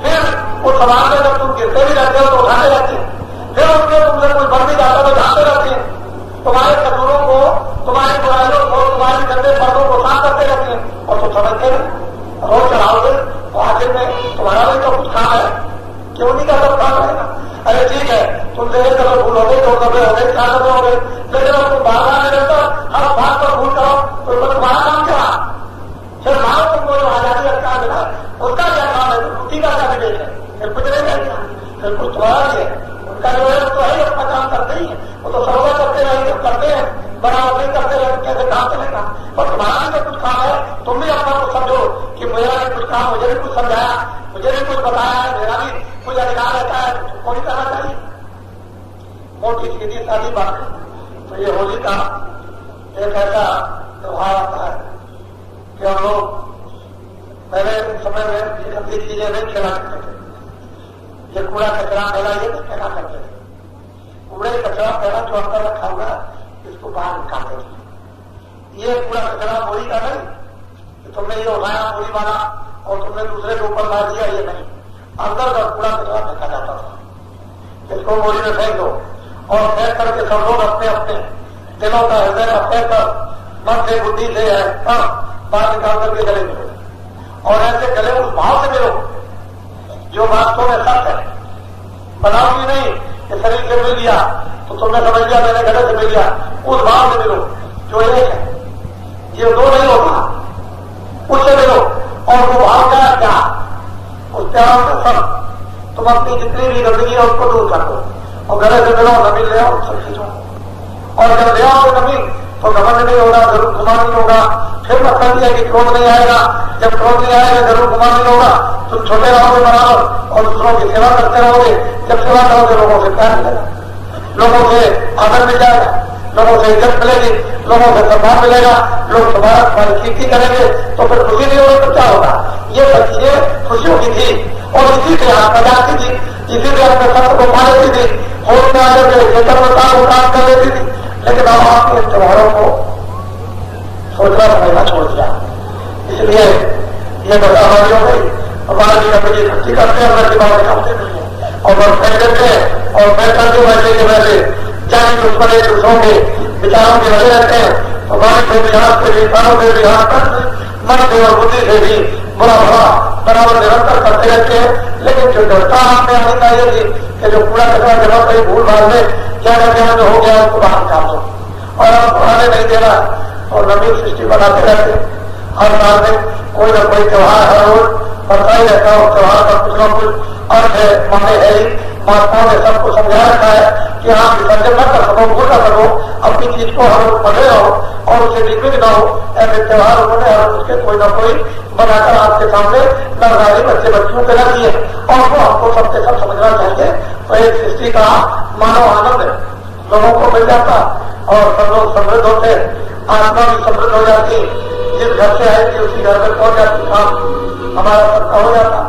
फिर वो संभाल में जब तुम गिरते भी रहते हो तो उठाते रहते हैं, फिर उसके तुमसे कोई बढ़ भी जाता तो जाते रहते हैं। तुम्हारे कसूरों को, तुम्हारी बुराइयों को, तुम्हारी गंदे पर्दों को साफ करते रहते हैं और तुम समझते नहीं। रोज चढ़ाओगे तो आखिर में तुम्हारा भी तो कुछ काम है, क्यों नहीं का सब काम रहेगा। अरे ठीक है तुम देर करो भूल हो गई, 2 दफे हो गए, 4 दफे हो गए, लेकिन अब तुम बार बार नहीं रहता हर बात पर भूल करो तो तुम्हारा काम क्या? फिर मानो तुमको जो आजादी रखा मिला उसका क्या काम है? बुद्धि का क्या विवेक है? फिर कुछ नहीं रहेगा, फिर कुछ तुम्हारा भी है। उनका जो है तो है अपना काम करते ही है, वो तो सर्वे करते रहेंगे, करते हैं बराबर नहीं करते रहेंगे, कैसे काम चलेगा। और तुम्हारा भी तो कुछ काम है, तुम भी अपना कुछ समझो कि मेरा भी कुछ काम, मुझे भी कुछ समझाया, मुझे भी कुछ बताया है, मेरा भी कुछ अधिकार रहता है, तुमको नहीं करना चाहिए। मोटी सीधी सादी बात है। तो ये होली का एक ऐसा त्योहार आता है कि हम लोग पहले समय में ये सभी चीजें नहीं खेला करते थे। ये कूड़ा कचरा फैला ये नहीं कहना करते थे, कूड़े कचरा फैला जो अंदर रखा हुआ इसको बाहर निकालते थे। ये कूड़ा कचरा बोरी का नहीं कि तुमने ये उठाया बोरी वाला और तुमने दूसरे के ऊपर मार दिया, ये नहीं। अंदर का कूड़ा कचरा फेंका जाता था, इसको बोरी में फेंक दो और फेंक करके सब लोग अपने अपने दिलों का हृदय का फेंक कर मन से बुद्धि से है बाहर निकाल करके गले मिलो और ऐसे गले उस भाव से मिलो जो वास्तव में सत्य है। बनाओगी नहीं कि शरीर से मिल लिया तो तुमने समझ लिया मैंने गले से मिल लिया, उस भाव से मिलो जो एक है, ये 2 नहीं होता, उससे मिलो। और वो भाव क्या उस प्यार से सब तुम अपनी जितनी भी गंदगी है उसको दूर कर दो और गले से मिलो, नमी ले आओ, सब खींचो। और जब ले आओ नमी तो घमंड नहीं होगा, जरूर गुमान नहीं होगा। फिर मतलब यह है कि क्रोध नहीं आएगा, जब क्रोध नहीं आएगा जरूर गुमान नहीं होगा। तुम छोटे रहोगे बराबर और दूसरों की सेवा करते रहोगे। जब सेवा करोगे लोगों से प्यार मिलेगा, लोगों से आदर मिल जाएगा, लोगों से इज्जत मिलेगी, लोगों से सम्मान मिलेगा, लोग तुम्हारी कीर्ति करेंगे। तो फिर खुशी नहीं होगी तो क्या होगा? ये सब चीजें खुशियों की थी और इसी से आप बजाती थी, इसी से अपने सत्य को पा लेती थी, होश में आकर के चेतनता को काम कर लेती थी। लेकिन अब आपने इन त्योहारों को सोचना समझना छोड़ दिया। इसलिए ये बता हो गई हमारा जी अपनी सृष्टि करते हैं, अपने दिमाग निकालते नहीं है और बस फैल देते हैं और फैल करके वैसे के वैसे जान दुश्मन एक दूसरों के विचारों के लगे रहते हैं। हमारे से विहार से भी कानों से विहार कर मन से और बुद्धि से भी बुरा भला बराबर निरंतर करते रहते हैं। लेकिन जो डरता आपने आने चाहिए थी कि जो पूरा कचरा जमा कहीं भूल भाल में क्या क्या जो हो गया उसको बाहर निकाल दो और आप बढ़ाने नहीं देना और नवी सृष्टि बनाते रहते। हर साल में कोई ना कोई त्योहार हर रोज बढ़ता ही रहता है और त्योहार का कुछ ना कुछ अर्थ है, माने है ही। महात्माओं ने सबको समझा रखा है कि आप विसर्जन न कर सको, भूल न करो, अपनी चीज को हर रोज पढ़े रहो और उसे दिग्विजय न हो। ऐसे त्योहार उन्होंने हर उसके कोई ना कोई बनाकर आपके सामने नरनारी बच्चे बच्चियों के रख दिए और वो हमको सबके सब समझना चाहिए। तो एक सृष्टि का मानव आनंद लोगों को मिल जाता और सब लोग समृद्ध होते, आत्मा भी समृद्ध हो जाती, जिस घर से आएगी उसी घर में पहुंच जाती, काम हमारा सबका हो जाता।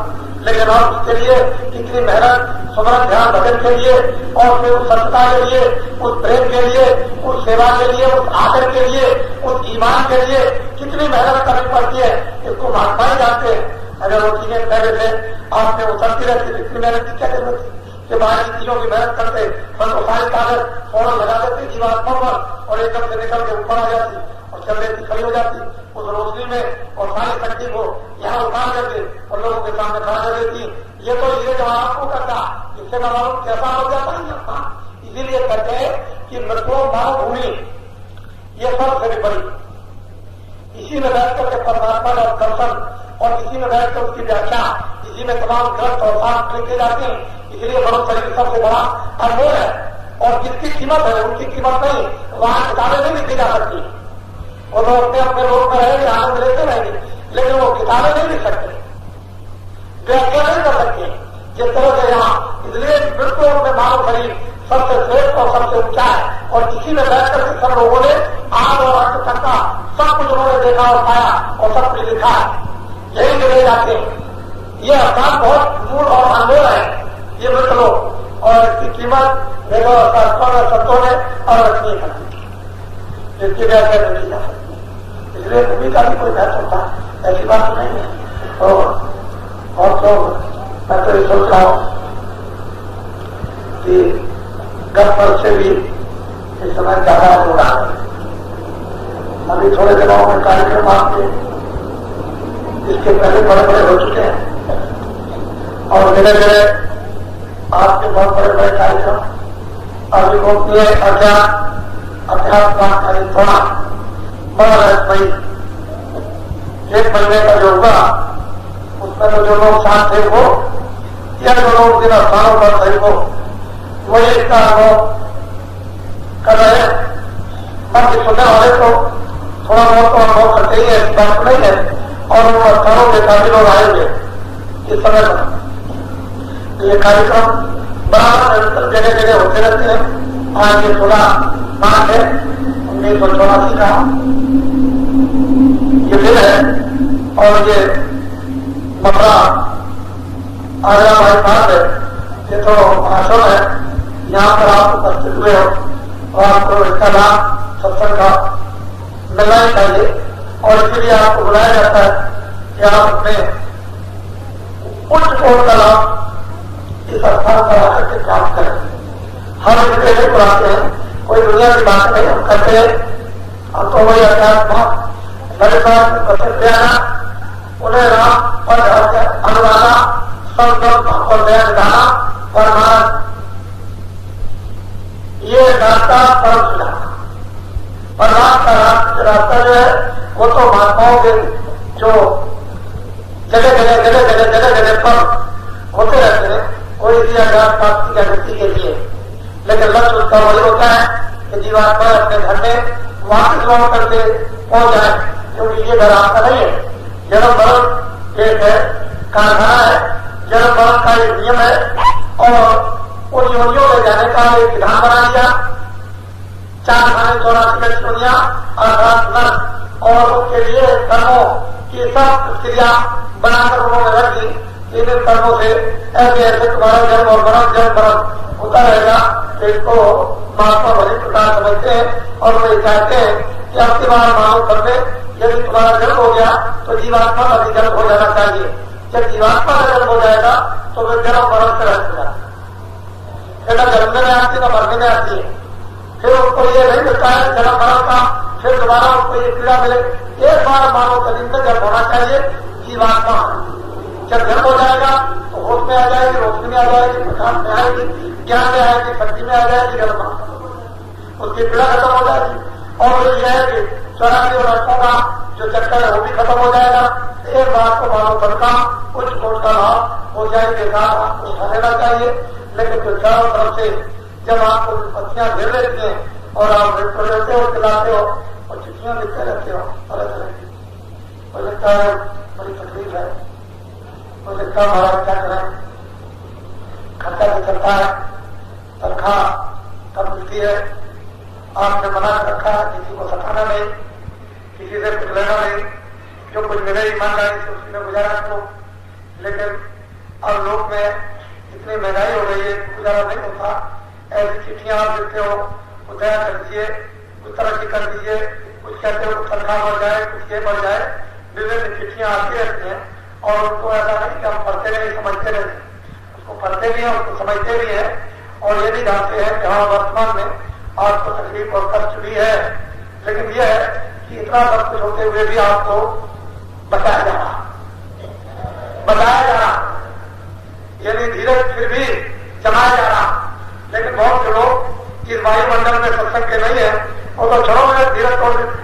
लेकिन आप उसके लिए कितनी मेहनत, सुमरन, ध्यान, भजन के लिए और फिर उस सत्यता के लिए, उस प्रेम के लिए, उस सेवा के लिए, उस आदर के लिए, उस ईमान के लिए कितनी मेहनत करनी पड़ती है, इसको महात्मा ही जानते हैं। अगर वो चीजें पहले से आपने उतरती रहती इतनी मेहनत की क्या जरूरत थी कि बाहर की चीजों की मेहनत करते, मन को सारी ताकत फौरन लगा देती जीवात्मा पर और एकदम से निकल के ऊपर आ जाती और चल रही खड़ी हो जाती उस रोशनी में और सारी शक्ति को यहाँ उतार करके और लोगों के सामने खड़ा कर देती। ये तो ये जवाब आपको करता, इससे न मालूम कैसा हो जाता नहीं जाता। इसीलिए कहते हैं कि मृत्यु मानव भूमि ये सबसे भी बड़ी, इसी में बैठ करके परमात्मा का दर्शन और इसी में बैठ कर उसकी व्याख्या, इसी में तमाम ग्रंथ और शास्त्र लिखे जाते हैं। इसलिए मनुष्य शरीर सबसे बड़ा अनमोल है और जिसकी कीमत है उनकी कीमत नहीं, वहां किताबें नहीं लिखी जा सकती। वो लोग अपने अपने लोग में रहेंगे, आनंद लेते रहेंगे, लेकिन वो किताबें नहीं लिख सकते, व्याख्या नहीं कर सकते जिस तरह से यहाँ। इसलिए मृत्यु में मानव शरीर सबसे श्रेष्ठ और सबसे ऊंचा है और इसी में बैठ करके सब लोगों ने आग और अंत तक का सब कुछ उन्होंने देखा और पाया और सब कुछ लिखा है, यही गिरे जाते हैं। ये अर्थात बहुत मूल और अनमोल है ये मृत लोग और इसकी कीमत देखो शास्त्रों में संतों ने अवर्णनीय कर दी, इसकी व्याख्या नहीं जा सकती। इसलिए भूमि का भी कोई महत्व होता ऐसी बात नहीं है। और तो मैं तो ये सोच रहा हूं कि घर पर से भी इस समय ज्यादा हो रहा है। अभी थोड़े दिनों में कार्यक्रम आपके इसके पहले बड़े बड़े हो चुके हैं और धीरे धीरे आपके बहुत बड़े बड़े कार्यक्रम अभी गोपनीय अध्यात्म का थोड़ा बड़ा रहस्यमयी 1 महीने का जो हुआ उसमें तो जो लोग साथ थे वो या जो लोग जिन स्थानों पर थे वो वही इसका अनुभव कर रहे हैं। बाकी सुनने वाले तो थोड़ा बहुत तो अनुभव करते ही है, ऐसी बात नहीं है। और उन स्थानों के काफी लोग आएंगे इस समय पर। ये कार्यक्रम बराबर जगह जगह होते रहते हैं। आज ये 16 मार्च है 1984 का ये दिन है और ये मथुरा आगरा बाईपास है, ये तो आश्रम है, यहाँ पर आप उपस्थित हुए हो और आपको इसका लाभ सत्संग का मिलना ही चाहिए और इसीलिए आपको बुलाया जाता है कि आप अपने उच्च कोण का लाभ इस स्थान पर आकर के प्राप्त करें। हम इसके लिए बुलाते हैं, कोई दुनिया की बात नहीं हम करते हैं। हम तो वही अध्यात्म प्रसिद्धियाना उन्हें राम पर अनुराधा संकल्प और दया निधाना परमार्थ ये रास्ता परम सुना। परमार्थ का रास्ता जो है वो तो महात्माओं के जो जगह पर होते रहते हैं, कोई इसी अध्यात्म प्राप्ति की व्यक्ति के लिए, लेकिन लक्ष्य उसका वही होता है कि जीवात्मा अपने घर में वापस लौट करके पहुंच जाए, क्योंकि ये घर आपका नहीं है। जन्म मरण एक है, कारखाना है, जन्म मरण का एक नियम है और उन योनियों में जाने का एक विधान बना दिया। 4 खाने 84 लक्ष्य योनियां अर्थात नर्क और उसके लिए कर्मों की सब क्रिया बनाकर उन्होंने रख दी। इन कर्मों से ऐसे ऐसे तुम्हारा जन्म और मरण होता रहेगा। इसको महात्मा भली प्रकार समझते हैं और वे चाहते हैं कि अब के बार मानव कर में यदि तुम्हारा जन्म हो गया तो जीवात्मा का भी जन्म हो जाना चाहिए जब जीवात्मा का जन्म हो जाएगा तो वे जन्म मरण से रह जाता है। बेटा जन्मने में आती है ना मरने में आती है। फिर उसको ये नहीं मिलता है जन्म मरण का, फिर दोबारा उसको ये पीड़ा मिले। एक बार मानव शरीर में जन्म होना चाहिए जीवात्मा। जब जन्म हो जाएगा तो होश में आ जाएगी, रोशनी में आ जाएगी, प्रकाश में आएगी, ज्ञान में आएगी, शक्ति में आ जाएगी, जन्म उसकी पीड़ा खत्म हो जाएगी। और यह है कि 84 वर्षों का जो चक्कर है वो भी खत्म हो जाएगा। एक बार को मानव बल का उच्च कोट का लाभ हो जाएगी, आपको उठा लेना चाहिए। लेकिन जो चारों तरफ से जब आपको पत्तियां घेर लेती हैं और आप लेते हो, खिलाते हो और चिट्ठियां लिखते रहते हो तरह तरह की, वो लिखता है बड़ी तकलीफ है, वो लिखता है महाराज क्या करें, खर्चा भी चलता है, तनख्वाह कब मिलती है, आपने मना कर रखा है किसी को सताना नहीं, किसी से कुछ लेना नहीं, जो कुछ मिले ईमानदारी से उसी में गुजारा करो। लेकिन अब लोग में इतनी महंगाई हो गई है, गुजारा नहीं होता। ऐसी चिट्ठियां आप लिखते हो, कुछ दया कर दीजिए, कुछ तरक्की कर दीजिए, कुछ कहते हो तनख्वाह बढ़ जाए, कुछ ये बढ़ जाए, विभिन्न चिट्ठियां आती रहती हैं। और उनको ऐसा नहीं कि हम पढ़ते नहीं समझते नहीं, उसको पढ़ते भी हैं, उसको समझते भी हैं और ये भी जानते हैं कि हाँ वर्तमान में आपको तकलीफ और कष्ट भी है। लेकिन यह है कि इतना सब कुछ होते हुए भी आपको बताया जा रहा, यानी धीरज फिर भी जमाया जा रहा। लेकिन बहुत से लोग इस वायुमंडल में सत्संग के नहीं है और तो क्षणों में धीरज तोड़ देते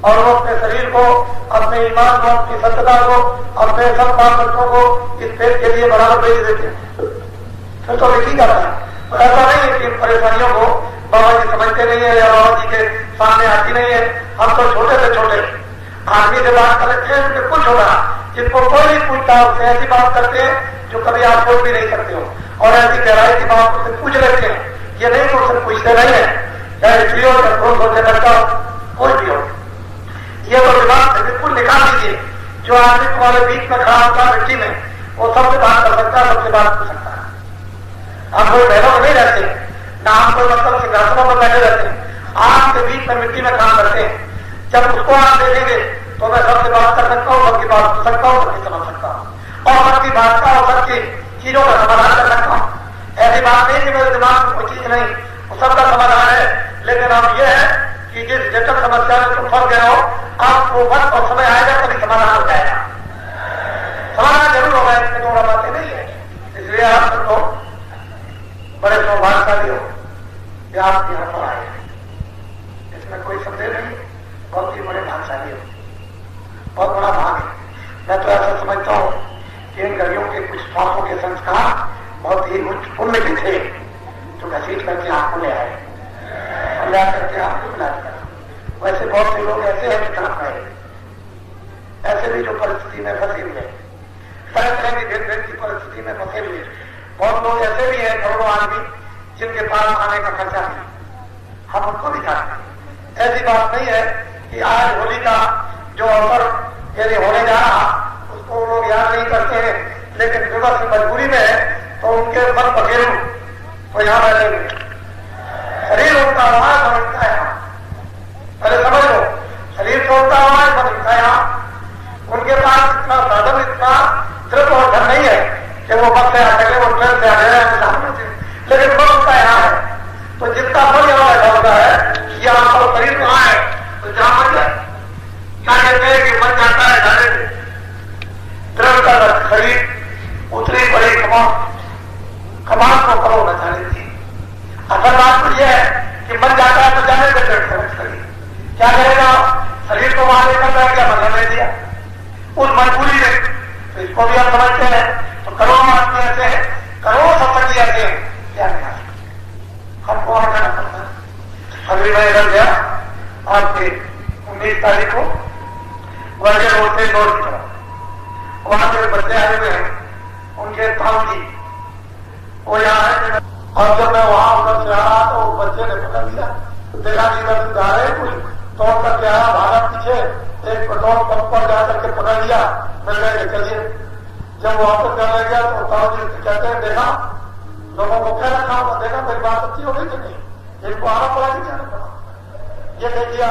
और वो अपने शरीर को, अपने ईमान को, अपनी सत्यता को, अपने सब बाल बच्चों को इस पेट के लिए बराबर भेज देते हैं। फिर तो लिखी जाता है। तो ऐसा नहीं है कि इन परेशानियों को बाबा जी समझते नहीं है या बाबा जी के सामने आती नहीं है। हम तो छोटे से छोटे आदमी से बात करते हैं, बिल्कुल छोटा, जिनको कोई नहीं पूछता, उससे ऐसी बात करते हैं जो कभी आप सोच भी नहीं सकते हो और ऐसी गहराई की बात उससे पूछ लेते हैं। ये नहीं तो उससे पूछते नहीं है, चाहे स्त्री हो या पुरुष हो, चाहे बच्चा हो, कोई भी हो। ये तो दिमाग से बिल्कुल निकाल दीजिए। जो आदमी तुम्हारे बीच में खड़ा होता है मिट्टी में, वो सबसे बात कर सकता है, सबसे बात कर सकता है। हम कोई बहनों में नहीं रहते, ना हम कोई मतलब सिंहासनों पर बैठे रहते हैं, आपके बीच में मिट्टी में काम करते हैं। जब उसको आप देखेंगे तो मैं सबसे बात कर सकता हूँ, सबकी बात सुन सकता हूँ, सबकी समझ सकता हूँ और सबकी बात का और सबकी चीजों का समाधान कर सकता हूँ। ऐसी बात नहीं कि मेरे दिमाग में कोई चीज नहीं, वो सबका समाधान है। लेकिन अब यह है कि जिस जटिल समस्या में तुम फंस गए हो, आपको वक्त और समय आएगा तभी समाधान हो जाएगा। समाधान जरूर होगा, इसमें तो बातें नहीं है। इसलिए आप सब लोग बड़े सौभाग्यशाली हो कि आप यहाँ पर आए, इसमें कोई संदेह नहीं। बहुत ही बड़े भाग्यशाली हो, बहुत बड़ा भाग है। मैं तो ऐसा समझता हूँ कि इन गलियों के कुछ पापों के संस्कार बहुत ही उच्च पुण्य के थे जो घसीट करके आपको ले आए और ला करके आपको मिला दिया। वैसे बहुत से लोग ऐसे हैं कि कहाँ गए, ऐसे भी जो परिस्थिति में फंसे हुए, तरह तरह की भिन्न भिन्न की परिस्थिति में फंसे हुए बहुत लोग ऐसे भी हैं, करोड़ों आदमी जिनके पास आने का खर्चा नहीं, हम उनको भी जानते हैं। ऐसी बात नहीं है कि आज होली का जो अवसर यदि होने जा रहा उसको लोग याद नहीं करते हैं, लेकिन विवश मजबूरी में है तो उनके मन पखेरू तो यहाँ बैठे हुए, शरीर उनका आवाज बनता है यहाँ। पहले समझ लो, शरीर तो उनका आवाज बनता है यहाँ। उनके पास इतना साधन, इतना दृढ़ और धन नहीं है कि वो बस से आ सके, वो ट्रेन से आ जाए, लेकिन मन उनका यहाँ है। तो जितना मन यहाँ बैठा होता है, ये आपका शरीर कहाँ है तो जहाँ मन जाए। क्या कहते हैं कि मन जाता है जाने से, दृढ़ का शरीर उतरी बड़ी कमान को करो न जाने थी। असल बात तो यह है कि मन जाता है तो जाने से दृढ़ समझ शरीर क्या करेगा, शरीर को वहां लेकर बैठ गया, मन ले दिया उस मजबूरी में। तो इसको भी हम समझते हैं। तो करोड़ों आदमी ऐसे हैं, करोड़ों सत्संगी ऐसे हैं, क्या नहीं आ सकते, हमको वहां जाना पड़ता है। अगली मैं इधर गया आपके 19 तारीख को वर्गे रोड से नोट की तरफ, वहां से बच्चे आए हुए हैं, उनके ताऊ जी वो यहाँ है। और जब मैं वहां उधर से आ रहा तो बच्चे ने पकड़ लिया, देखा कि इधर जा रहे कुछ तोड़ करके आया, भागा पीछे, एक पेट्रोल पंप पर जाकर के पकड़ लिया, मिल गए चलिए। जब वापस जाने गया तो ताऊ जी कहते हैं देखा लोगों को क्या रखा होगा, देखा मेरी बात अच्छी हो गई कि नहीं, इनको आना पड़ा कि जाना पड़ा। ये देखिए,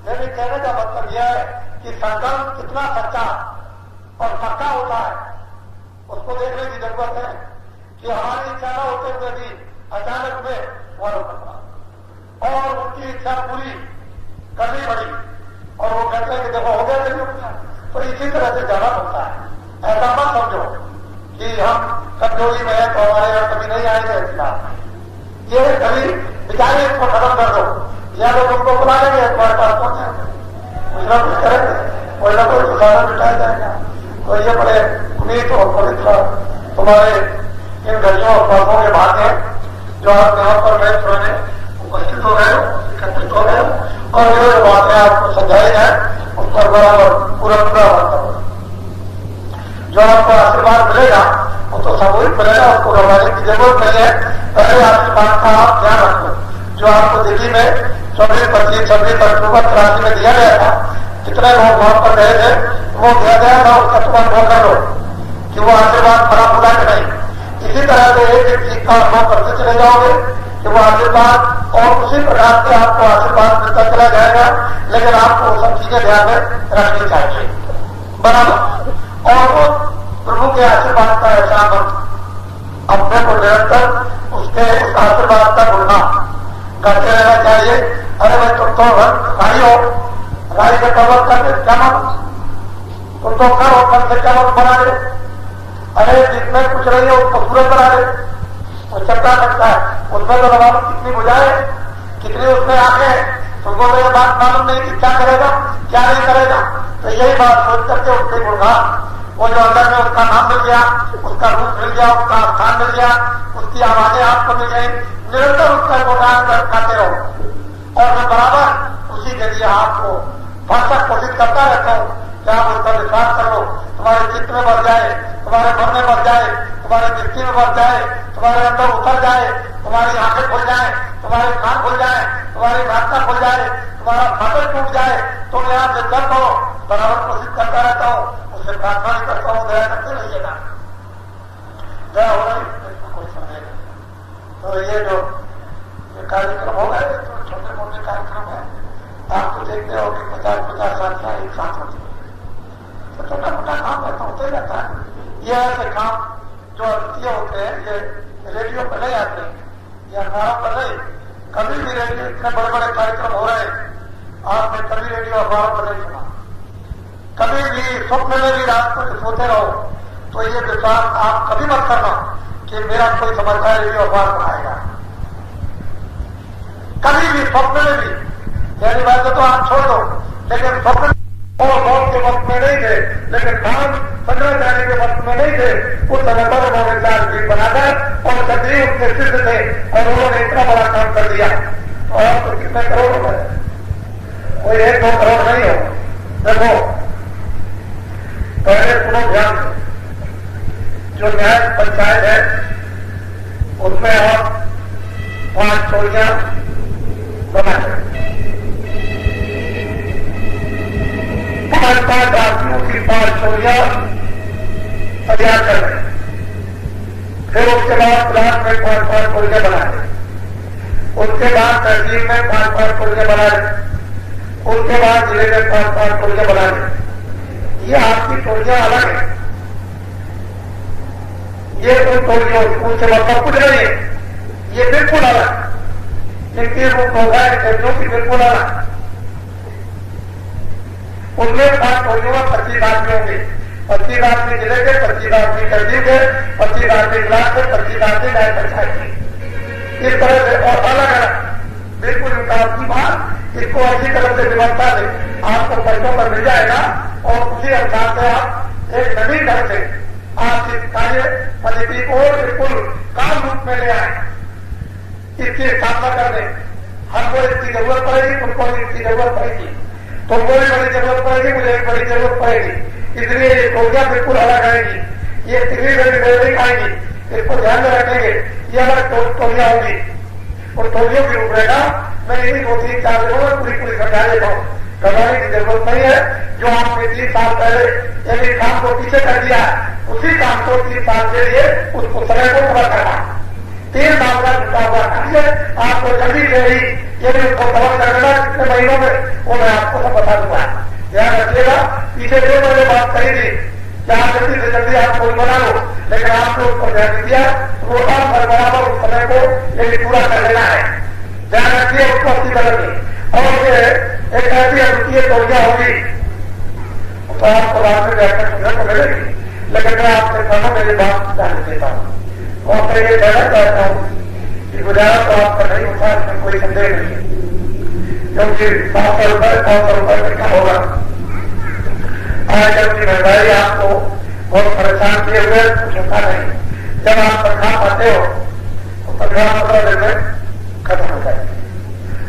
मेरे कहने का मतलब यह है कि संकल्प कितना सच्चा और पक्का होता है, उसको देखने की जरूरत है कि हमारी इच्छा न होते हुए भी अचानक में वो पड़ा और उनकी इच्छा पूरी करनी पड़ी और वो कहते हैं कि देखो हो गया नहीं होता, तो इसी तरह से जाना पड़ता है। ऐसा मत समझो कि हम कमजोरी में है तो हमारे यहाँ कभी नहीं आएंगे, ऐसी बात ये कभी बेचारे इसको खत्म कर दो या लोग उनको बुला लेंगे तुम्हारे पास पहुंचे कुछ ना कुछ करेंगे, कोई ना कोई उदाहरण बिठाया जाएगा। तो ये बड़े उम्मीद और पवित्र तुम्हारे इन घड़ियों और पर्वों के भाग हैं जो आप यहाँ पर मैं सुनने उपस्थित हो गए, एकत्रित हो गए और ये जो बातें आपको समझाई जाए उस पर बराबर पूरा करो। जो आपको आशीर्वाद मिलेगा वो तो सामूहिक मिलेगा, उसको घबराने की जरूरत नहीं है। पहले आशीर्वाद का आप ध्यान रखो जो आपको दिल्ली में 24, 25, 26 अक्टूबर राशि में दिया गया था, कितने लोग वहां पर गए थे, वो दिया गया था, उसका तुरंत वो कर लो कि वो आशीर्वाद खराब होगा कि नहीं। इसी तरह से एक एक चीज का अनुभव करते चले जाओगे कि वो आशीर्वाद और उसी प्रकार से आपको आशीर्वाद मिलता चला जाएगा, लेकिन आपको वो सब चीजें ध्यान में रखनी चाहिए बराबर। और वो प्रभु के आशीर्वाद का एहसास अपने को निरंतर उसके उस आशीर्वाद का गुणा करते रहना चाहिए। अरे भाई तुम तो राई हो, राई से कवर करके क्या मानो, तुम तो करो कम से क्या बना दे, अरे जिसमें कुछ रही है उसको सूरज बना दे, वो चलता सकता है, उसमें तो लगाओ कितनी बुझाए, कितनी उसमें आंखें, तुमको तो ये बात मालूम नहीं कि क्या करेगा क्या नहीं करेगा। तो यही बात सोच करके उसके गुणगान, वो जो अंदर में उसका नाम मिल गया, उसका रूप मिल गया, उसका स्थान मिल गया, उसकी आवाजें आपको मिल गई, निरंतर उसका गुणगान करते रहो और मैं बराबर उसी के लिए आपको भरसक कोशिश करता रहता हूँ कि आप उस पर विश्वास कर लो, तुम्हारे चित्त में बढ़ जाए, तुम्हारे मन में बढ़ जाए, तुम्हारे दृष्टि में बढ़ जाए, तुम्हारे अंदर उतर जाए, तुम्हारी आंखें खुल जाए, तुम्हारे कान खुल जाए, तुम्हारी नाश्ता खुल जाए, तुम्हारा फाटक टूट जाए, तुम यहाँ से कर दो। बराबर कोशिश करता रहता हूँ, उससे प्रार्थना भी करता हूँ, दया करते रहिएगा, दया हो रही कोई समझेगा। तो ये जो कार्यक्रम हो गए तो छोटे मोटे कार्यक्रम है, आप तो देखते हो कि 50-50 साथियां एक साथ होती है, तो छोटा मोटा काम ऐसा होते रहता है। ये ऐसे काम जो अद्वितीय होते हैं, ये रेडियो पर नहीं आते या अखबारों पर नहीं, कभी भी रेडियो इतने बड़े बड़े कार्यक्रम हो रहे हैं, आपने कभी रेडियो अखबारों पर नहीं सुना, कभी भी स्वप्न में भी रात को सोते रहो तो ये विश्वास आप कभी मत करना कि मेरा कोई समाचार रेडियो अखबार पर आएगा, कभी भी स्वप्न में भी। यानी बात तो आप छोड़ दो, लेकिन स्वप्न और मौत के वक्त में नहीं थे, लेकिन काम 15 जाने के वक्त में नहीं थे, उस समय पर उन्होंने 4 फीट बनाकर और सभी उनके सिद्ध थे और उन्होंने इतना बड़ा काम कर दिया। और तो कितने करोड़ हो गए, कोई 1-2 करोड़ नहीं हो। देखो पहले सुनो ध्यान से, जो न्याय पंचायत है उसमें आप 5 टोलियां बना करें, 5 आदमियों की 5 टोलियां तैयार कर रहे, फिर उसके बाद ब्लॉक में 5 टोलियां बना रहे, उसके बाद तहसील में 5 टोलियां बना रहे, उसके बाद जिले में 5 टोलियां बना रहे। ये आपकी टोलियां अलग है, ये कोई टोलियों उनसे मतलब कुछ नहीं है, ये बिल्कुल अलग, इनकी रूप होगा टोलियों की बिल्कुल अलग। उनमें 5 टोलियों में 25 आदमी होंगे, 25 आदमी जिले के, 25 आदमी तहसील के, 25 आदमी ब्लॉक के, 25 आदमी न्याय पंचायत के, इस तरह से और अलग अलग बिल्कुल विकास की बात। इसको अच्छी तरह से व्यवस्था दे आपको पैसों पर मिल जाएगा और उसी अनुसार से आप एक नवीन ढंग से आप इस कार्य पद्धति को बिल्कुल काम रूप में ले आए, इसकी स्थापना कर दें। हमको इसकी जरूरत पड़ेगी, तुमको इसकी जरूरत पड़ेगी, तुमको भी बड़ी जरूरत पड़ेगी, मुझे एक बड़ी जरूरत पड़ेगी, इसलिए ये टोलियां बिल्कुल अलग आएगी, ये तिगड़ी बड़ी बिल्डिंग आएगी, इसको ध्यान में रखेंगे। ये अलग टोलियां होंगी और टोलियों की रूपरेखा मैं यही 2-3-4 दिनों में पूरी समझा देता हूँ, घबराने की जरूरत नहीं है। जो आपने 3 साल पहले यदि काम को पीछे कर दिया, उसी काम को 3 साल के लिए उस समय को पूरा करना, 3 साल का जुटा हुआ कार्य आपको जल्दी से ही यदि उसको कवर कर देना कितने महीनों में, वो मैं आपको सब बता दूंगा। ध्यान रखिएगा। पीछे जो मैंने बात कही थी जहां जल्दी से जल्दी आप कोई बना लो, लेकिन आपने उसको ध्यान दिया तो वो काम कर बराबर उस समय को लेकिन पूरा कर लेना है। ध्यान रखिए उसको अच्छी तरह से। और एक ऐसी अद्वितीय तोड़िया होगी तो आपको रात में व्याख्या सुनने को मिलेगी, लेकिन मैं आपसे कहूँ मेरी बात जान देता हूँ और मैं ये कहना चाहता हूँ कि गुजारा तो आपका नहीं होता, इसमें कोई संदेह नहीं है, क्योंकि 500 रुपए 500 रुपए में क्या होगा। आजकल की महंगाई आपको बहुत परेशान किए हुए कुछ होता नहीं। जब आप तनख्वाह पाते हो तो तनख्वाह 15 दिन में खत्म हो जाएगी।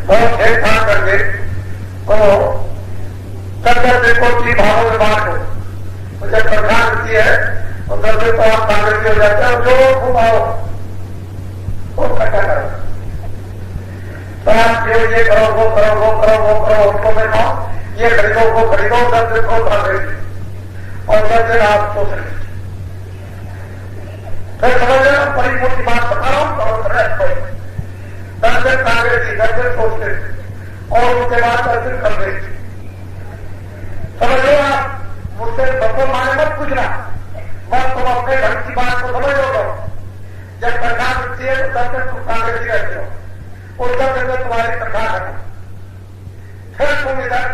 बहुत खेल खान करके तो 10 दिन को 3 भागों में बांट दो, तो जब तनख्वाह मिलती है तो 10 दिन तो आप कांग्रेस के हो जाते हैं। जो खूब आओ वो इकट्ठा करो, तो आप ये करो वो करो वो करो वो करो, उसको में खाओ, ये खरीदो वो खरीदो, 10 दिन को कांग्रेस और 10 दिन आप सोच रहे। फिर समझ रहे बड़ी मोटी बात बता रहा हूं, तो 10 दिन कांग्रेस 10 दिन सोचते और उसके बाद 10 दिन कांग्रेस। समझ लो आप, मुझसे सबको माने मत पूछना, बस तुम अपने ढंग की बात को समझ लो। जब तनख्वाह मिलती है तो 10 दिन तुम कांग्रेस ही रहते हो, उस 10 दिन में तुम्हारी तनख्वाह खत्म। फिर तुम इधर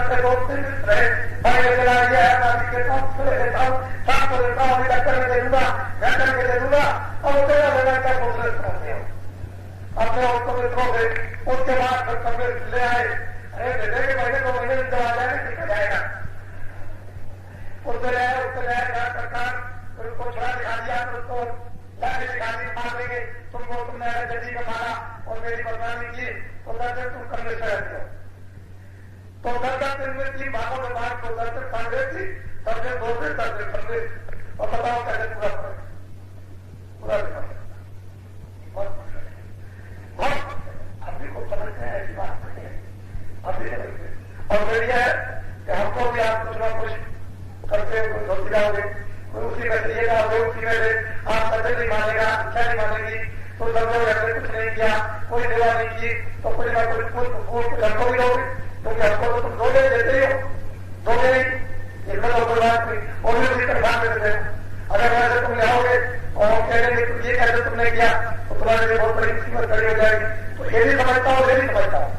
से दोस्त रहे, पहले चला गया है मालिक के साथ लेता हूँ, साथ को लेता हूँ, अभी करके दे दूंगा, मैं करके दे दूंगा, और तेरा लेना क्या दूसरे रहते हो अपने उसको मित्रों से। उसके बाद फिर कांग्रेस ले आए, अरे बेटे के महीने 2 महीने में आ जाएगा, ठीक है जाएगा, उससे लाया सरकार, फिर उसको छुड़ा दिखा दिया, फिर उसको लाठी दिखा दी, मार देंगे तुमको, तुमने जल्दी का मारा और मेरी बदनामी की, तो 10 दिन तुम कांग्रेस में रहते हो। तो 10 दिन में 3 भागों में बांट को 10 दिन कांग्रेस थी, 10 दिन 2 दिन 10 दिन कांग्रेस, और बताओ कैसे पूरा दिखा अभी को समझते हैं, ऐसी बात नहीं है अभी समझते। और फिर यह है कि हमको भी आप कुछ ना कुछ करते कोई धोती जाओगे, कोई उसी में से ये जाओगे, उसी में से आप सत्य नहीं मानेगा, अच्छा नहीं मानेगी, तो लगभग हमने कुछ नहीं किया, कोई सेवा नहीं की, तो कुछ ना कुछ हमको भी दोगे, क्योंकि हमको तो तुम 2 दिन देते ही हो, 2 दिन इसमें तो कोई बात नहीं, और भी उसी तरह में देते हो। अगर वैसे तुम जाओगे और कहेंगे तुम ये कैसे तुमने किया, तो तुम्हारे लिए बहुत बड़ी मुसीबत खड़ी हो जाएगी। तो ये भी समझता हूँ, ये भी समझता हूँ,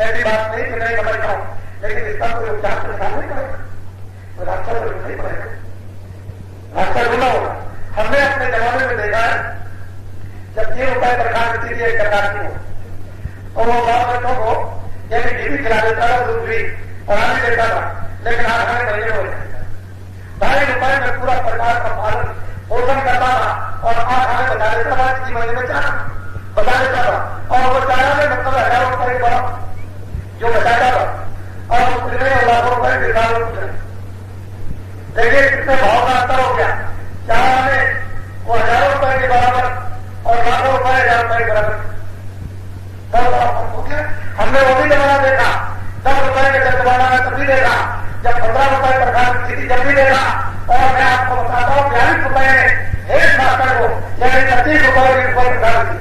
ऐसी बात नहीं कि नहीं समझता हूँ, लेकिन इसका कोई उपचार तो निकाल नहीं पड़ेगा, तो रास्ता तो नहीं पड़ेगा, रास्ता ढूंढना होगा। हमने अपने जमाने में देखा है, जब 3 रुपए तनख्वाह मिलती थी एक सरकार की, तो वो गाँव बच्चों को यानी घी खिला देता था, दूध भी पढ़ा भी देता था, लेकिन आज हमारे महीने में 2.5 रुपए में पूरा परिवार का पालन पोषण करता था, और आज हमें बता देता था कि महीने में 4 बता देता था, और वो 4 में मतलब 1000 रुपए बड़ा जो बचाता था, और कुछ नहीं लाखों रुपए निर्धार हो कुछ नहीं। देखिए कितने भाव का अंतर हो गया, 4 में वो 1000 रुपए के बराबर और लाखों रुपए 1000 रुपए के बराबर। हमने वो भी जमाना देखा, 10 रुपए के जब जमाना में तभी देखा, जब 15 रुपए सरकार की थी जब भी देखा, और मैं आपको बताता हूँ 42 रुपए में एक मास्टर को यानी 25 रुपए की सरकार थी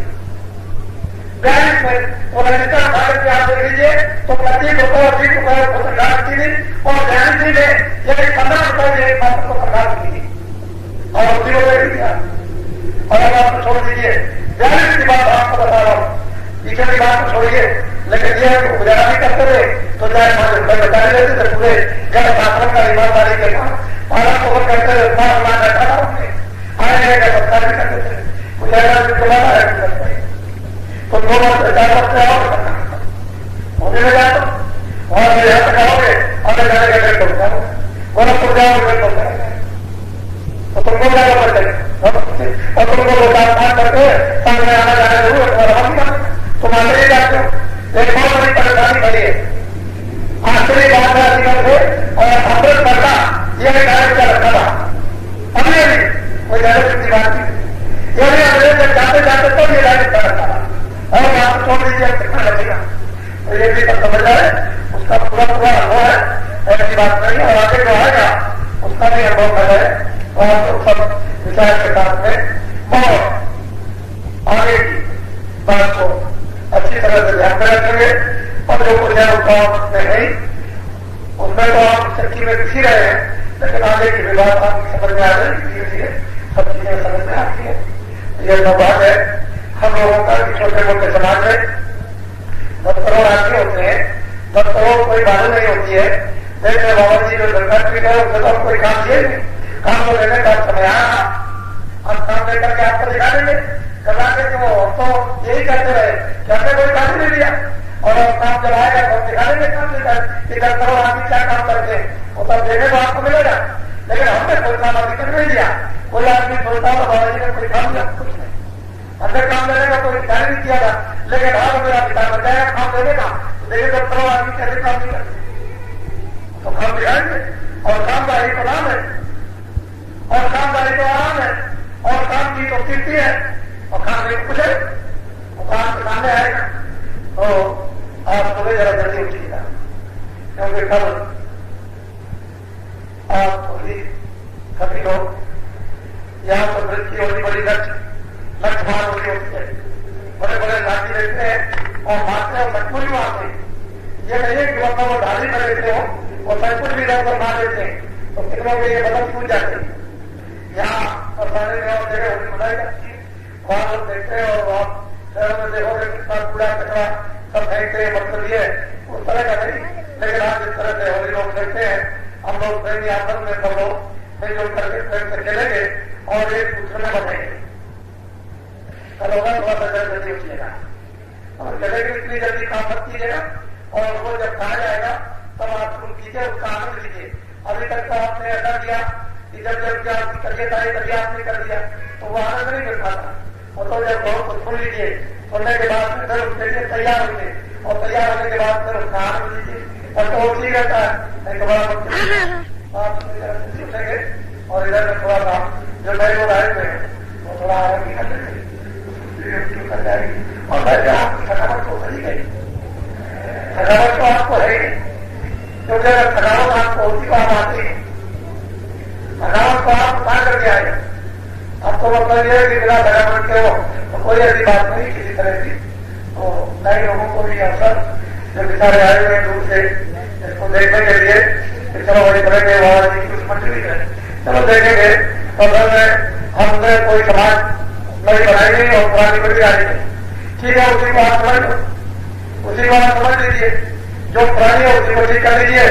42 में, और रजिस्टर भारत के आप देख लीजिए तो 25 रुपए और 20 रुपए को सरकार की थी, और 42 में यानी 15 रुपए में एक मास्टर को सरकार की थी, और उसी को देख लिया। और आप छोड़ दीजिए 42 की बात आपको बता रहा हूँ, पीछे की बात को छोड़िए, लेकिन यह गुजारा भी करते रहे तो 4-5 रुपए बचा लेते थे, पूरे घर शासन का ईमानदारी के साथ पालन पोषण करते हुए बैठा था उसने, आने का सत्कार भी करते थे, गुजारा भी जमाना है तो 2 वर्ष 4 वर्ष से और होने में जाता वहां से यहाँ तक आओगे, आगे जाने के फिर पहुंच जाओ, गोरखपुर जाओगे फिर पहुंच जाएंगे, तो तुमको ज्यादा पड़ जाएगा, और तुमको 2-4 करके सामने आना जाना जरूर है, तुम आगे नहीं जाते हो। एक बहुत बड़ी परेशानी खड़ी है, आश्चर्य बात है अधिकार से, और अमृत करता यह डायरेक्ट का रखा था, अभी कोई डायरेक्ट की बात नहीं, यदि अंग्रेज जब जाते जाते तो ये डायरेक्ट का रखा था, और आप छोड़ दीजिए कितना लगेगा, तो ये भी सब समझ रहे उसका पूरा अनुभव है, ऐसी बात नहीं है, और आगे जो आएगा उसका भी अनुभव कर रहे हैं, और सब विचार के साथ में बहुत आगे की बात को अच्छी तरह से ध्यान में रखेंगे, और जो कुछ है उसमें नहीं, उसमें तो आप सच्ची में किसी रहे हैं, लेकिन आगे की मेरी बात आपकी समझ में आ रही है, धीरे धीरे सब चीजें समझ में आती है। यह तो बात है हम लोगों का छोटे मोटे समाज में 10 करोड़ आदमी होते हैं, 10 करोड़ कोई बात नहीं होती है। देखते बाबा जी जो सरकार पीट है उससे तो कोई काम किए नहीं, काम तो लेने का समय आया, हम काम लेकर के आपको दिखा देंगे करा के कि वो तो यही कहते रहे कि हमने कोई काम नहीं लिया और अब काम जब आएगा तो दिखा देंगे काम लेकर कि 10 करोड़ आदमी क्या काम करते हैं, वो तब देने को आपको मिलेगा। लेकिन हमने कोई काम अभी तक नहीं लिया। कोई आदमी सोचता है बाबा जी ने कोई काम लिया, कुछ नहीं, हमने काम लेने का कोई विचार नहीं किया था। लेकिन हाँ मेरा विचार बन जाएगा काम लेने का, तो देखिए 10 करोड़ आदमी कैसे काम नहीं करते, तो काम दिखाएंगे। और कामदारी तो नाम है, और कामदारी तो आराम है, और काम की तो कीर्ति है, और काम नहीं कुछ है, वो काम के सामने आएगा। तो आप सुबह जरा जल्दी उठिएगा, क्योंकि कल आप सभी लोग यहाँ पर वृत्ति होती बड़ी लक्ष्यमान होती होती है, बड़े बड़े राजी रहते हैं और मारते हैं, मजबूरी मारते हैं। ये नहीं है कि मतलब वो ढाली कर लेते हो और सब कुछ भी इधर मार देते हैं, तो कितनों के ये बदल छूट जाते हैं। यहाँ और सारे गाँव जगह होती बनाई जाती है, वहां लोग देखते हैं और वहां शहरों में देखोगे कितना कूड़ा कचरा सब फेंकते हैं, मतलब ये उस तरह का नहीं। लेकिन आप जिस तरह से होली लोग खेलते हैं, हम लोग प्रेमी आपस में सब लोग मिलजुल करके प्रेम से खेलेंगे और एक दूसरे में बनेंगे। कल होगा थोड़ा सा जल्दी उठिएगा और चलेंगे, इतनी जल्दी काम मत कीजिएगा, और वो जब कहा जाएगा तब आप सुन कीजिए, उसका आनंद लीजिए। अभी तक तो आपने ऐसा किया कि जब जब क्या आपकी करिए तारीख तभी आपने कर दिया, तो वो आनंद नहीं मिल पाता। और तो जब बहुत कुछ सुन लीजिए, सुनने के बाद फिर उसके लिए तैयार होंगे, और तैयार होने के बाद फिर उसका आनंद लीजिए, और तो वो ठीक रहता है। नहीं तो बड़ा आप उठेंगे और इधर में थोड़ा सा जो नए लोग आए हुए हैं वो थोड़ा आराम भी कर लेंगे कर जाएगी, और मैं आपकी थकावट तो सही गई, थकावट तो आपको है ही, क्योंकि अगर थकावट आपको उसी को आप आती है, थकावट को आप उठा करके आए, आपको मतलब यह है कि बिना थकावट के हो तो कोई ऐसी बात नहीं किसी तरह की। तो नए लोगों को भी अवसर जो बेचारे आए हुए दूर से इसको देखने के लिए, चलो बड़ी तरह के बाबा जी कुछ मंडली है, चलो देखेंगे। तो हमने कोई समाज नहीं बनाई नहीं और पुरानी बड़ी आ रही है, ठीक है, उसी को आप समझ लो, उसी को आप समझ लीजिए, जो पुरानी है उसी को ठीक कर लीजिए,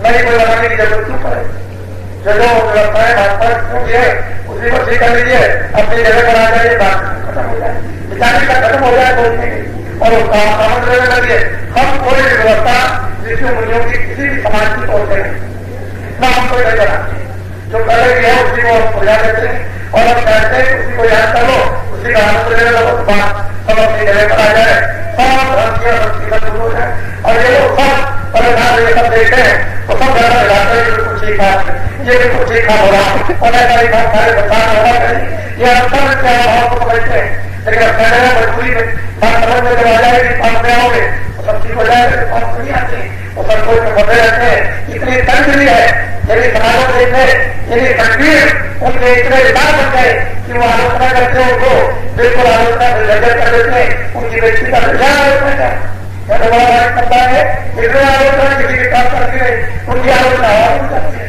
नहीं कोई बनाने की जरूरत क्यों पड़े। जो व्यवस्थाएं भाजपा छूट है उसी को ठीक कर लीजिए, अपनी जगह पर आ जाइए, बात खत्म हो जाए, विचार का खत्म हो जाए बोलने की, और उसका समझ लेने लगिए। हम कोई भी व्यवस्था ऋषि मुनियों की किसी भी समाज की तोड़ते नहीं, ना हम कोई नहीं बनाते, जो पहले भी है उसी को हम सुझा देते हैं, और हम कहते हैं उसी को याद कर लो, उसी का आनंद लेने लगो, बात सब अपनी जगह पर आ जाए, सब धर्म की संस्कृत दूर हो जाए। और ये लोग सब परेशान ये सब देखते हैं तो सब ज्यादा लगाते हैं बिल्कुल ठीक ठाक, ये बिल्कुल ठीक ठाक होगा, और ऐसा ही बहुत सारे बदलाव होगा कहीं, ये अक्सर क्या भाव को समझते हैं। लेकिन कहने में मजबूरी में बात समझ में जब आ जाएगी, पास में आओगे तो सब ठीक हो जाएगा, पास नहीं आती, वो सब कोई फंसे रहते हैं। इतनी तंग भी है, यदि समाजों देखे यदि तकदीर उनके इतने विचार बन गए कि वो आलोचना करते हैं, उनको बिल्कुल आलोचना निर्जर कर देते हैं, उनकी व्यक्ति का विचार आलोचना क्या बड़ा भाई करता है, इतने आलोचना किसी के काम करती है, उनकी आलोचना और करती है,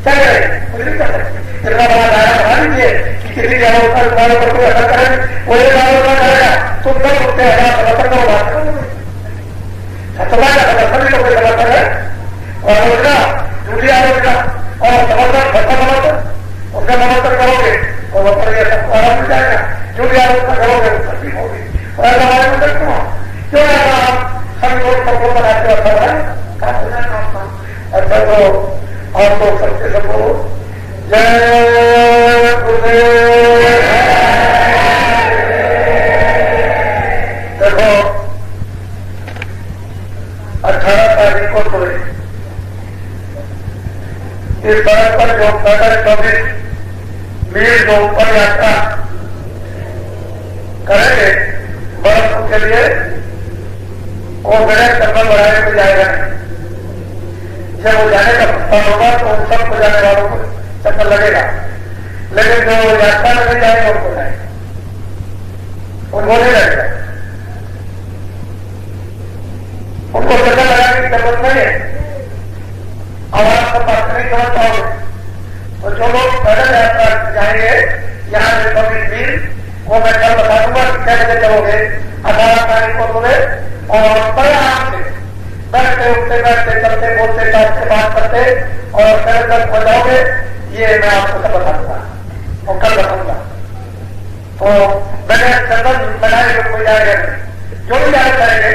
क्या करें कुछ नहीं कर सकते। इतना बड़ा दायरा बना लीजिए कि किसी की आलोचना तुम्हारे ऊपर कोई असर करे, वो एक आलोचना करेगा तुम सब उसके 1000 समर्थन को बात करोगे, तुम्हारा समर्थन भी तो कोई समर्थन है, और आलोचना झूठी आलोचना और समर्थन भट्टा समर्थन, उसका समर्थन करोगे और वो पर यह सबको आराम मिल जाएगा, झूठी आलोचना करोगे वो सब ठीक होगी। और ऐसा हमारे मंदिर क्यों क्यों ऐसा हम सभी लोग सबको बनाते हो सब है ऐसा तो आप लोग सबके सबको जय गुरुदेव। देखो 18 तारीख को तो इस सड़क पर जो पैदल 24 मील जो ऊपर यात्रा करेंगे बर्फ के लिए, वो गणेश चक्कर बढ़ाने को जाएगा नहीं। जब वो जाने का प्रस्ताव होगा तो उन सबको जाने वालों को चक्कर लगेगा, लेकिन जो यात्रा में नहीं जाएंगे उनको जाएंगे, उनको नहीं लगेगा, उनको चक्कर लगाने की जरूरत नहीं है। अब आप सब बात नहीं समझ पाओगे, वो मैं कल बता दूंगा कि कैसे चलोगे 18 तारीख को सुबह और बड़े आराम से बैठते उठते बैठते चलते बोलते चाहते बात करते और कल तक हो जाओगे, ये मैं आपको सब बता दूंगा और कल बताऊंगा। तो मैंने चंदन बनाए जो कोई जाएगा जो भी जाए करेंगे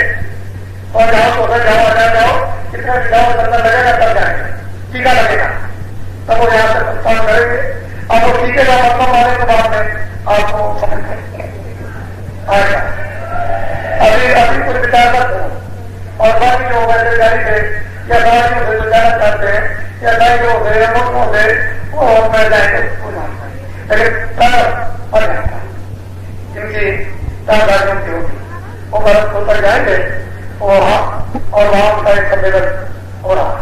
और जाओ तो उधर जाओ अगर जाओ कितना भी जाओ चंदन लगेगा तब जाएंगे, टीका लगेगा तब वो यहाँ से प्रस्थान करेंगे। अब वो टीके का मतलब आने के बाद में आपको समझ आएगा। अभी कुछ विचार करते हो और बाकी जो वैसे गाड़ी से या गाड़ियों से जो जाना चाहते हैं या गाड़ियों से या मोटरों से वो मैं जाएंगे लेकिन और जाएगा जिनकी गाड़ियों की होगी वो भारत को तक जाएंगे वहां और वहां उनका एक सम्मेलन हो रहा है।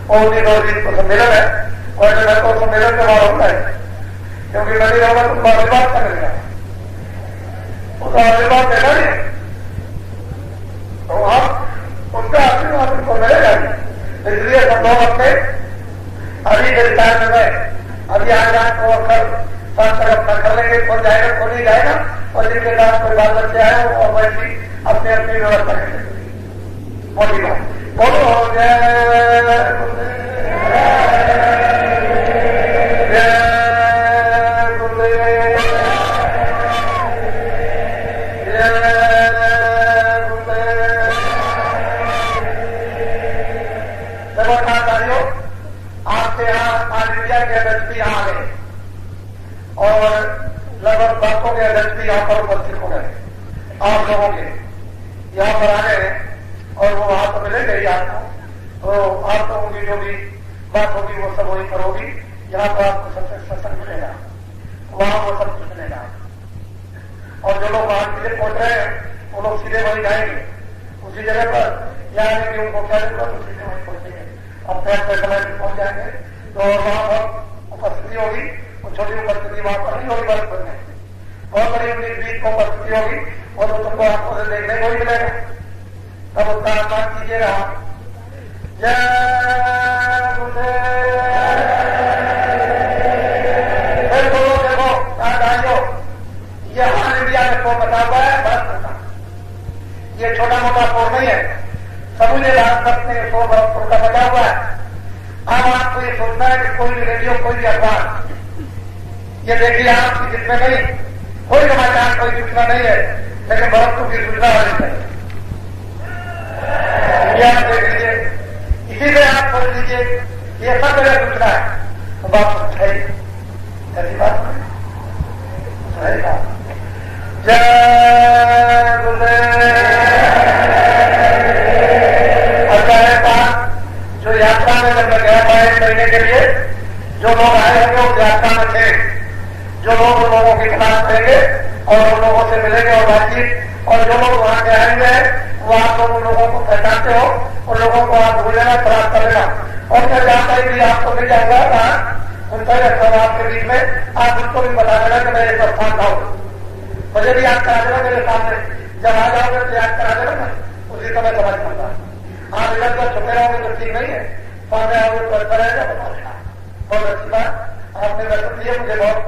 वो उन्हीं 2 दिन को सम्मेलन है और जो है तो सम्मेलन के बाद होता है क्योंकि नदी होगा तो आशीर्वाद का मिलेगा, उसका आशीर्वाद देना नहीं तो हम उसका आशीर्वाद उनको मिलेगा नहीं। इसलिए सब लोग अपने अभी के रिटायर में अभी आज को अक्सर सात तरफ न कर लेंगे, खुल जाएगा खुल ही जाएगा और जिनके साथ कोई बाल बच्चे आए और वैसी अपनी अपनी व्यवस्था करेंगे। मोटी बात बोलो आपके यहाँ आज इंडिया के अध्यक्ष भी यहाँ आ गए और लगभग बातों के अध्यक्ष भी यहाँ पर उपस्थित हो गए। आप लोगों के यहाँ पर आ गए और वो वहां तो मिलेंगे ही आपको, तो आप लोगों की जो भी बात होगी वो सब वही पर होगी। यहाँ पर आपको सबसे सत्संग मिलेगा, वहां वो सब कुछ मिलेगा और जो लोग वहां सीधे पहुंच रहे हैं वो लोग सीधे वही जाएंगे उसी जगह पर, यहाँ आने की उनको क्या जरूरत तो सीधे वही पहुंचेंगे अपने अपने समय पर पहुंच जाएंगे। तो वहां पर उपस्थिति होगी, वो छोटी उपस्थिति वहां पर नहीं होगी, बस में बहुत बड़ी उनकी बीच को उपस्थिति होगी और तो तुमको आंखों से देखने को ही मिलेगा। तब उसका आह्वान कीजिएगा। जय गुरुदेव। फिर बोलो देखो दादाइयों ये हमारे इंडिया में शोर बता हुआ है, भारत का ये छोटा मोटा शोर नहीं है, समूचे भारत में शोर का बचा हुआ है। अब आपको ये सोचना है कि कोई भी रेडियो कोई भी अखबार ये देखिए आपकी जिसमें नहीं कोई समाचार कोई सूचना नहीं है, लेकिन भक्तों की सूचना होनी चाहिए। इंडिया में देख लीजिए, इसी से आप सोच लीजिए ये सब जगह सूचना है तो बात है ऐसी बात नहीं। जय गुरुदेव। जो यात्रा में जब मैं गया था 1 महीने के लिए, जो लोग आए होंगे उस यात्रा में थे, जो लोग उन लोगों की तलाश करेंगे और उन लोगों से मिलेंगे और बातचीत, और जो लोग वहां के आएंगे वो आप लोग उन लोगों को पहचानते हो, उन लोगों को आप ढूंढ लेना प्राप्त कर लेना और मैं जानकारी भी आपको मिल जाऊंगा उनका रखा आपके बीच में, आप उनको भी बता देना कि मैं एक स्थान था, मुझे भी याद करा देना मेरे सामने, जब आ जाओगे तो याद करा देना ना, उसी समय समझ पाऊंगा। आप इधर तो छुपे रहोगे तो ठीक नहीं है, सामने आओगे तो अच्छा रहेगा, बता देना। बहुत अच्छी बात आपने दर्शन दिए, मुझे बहुत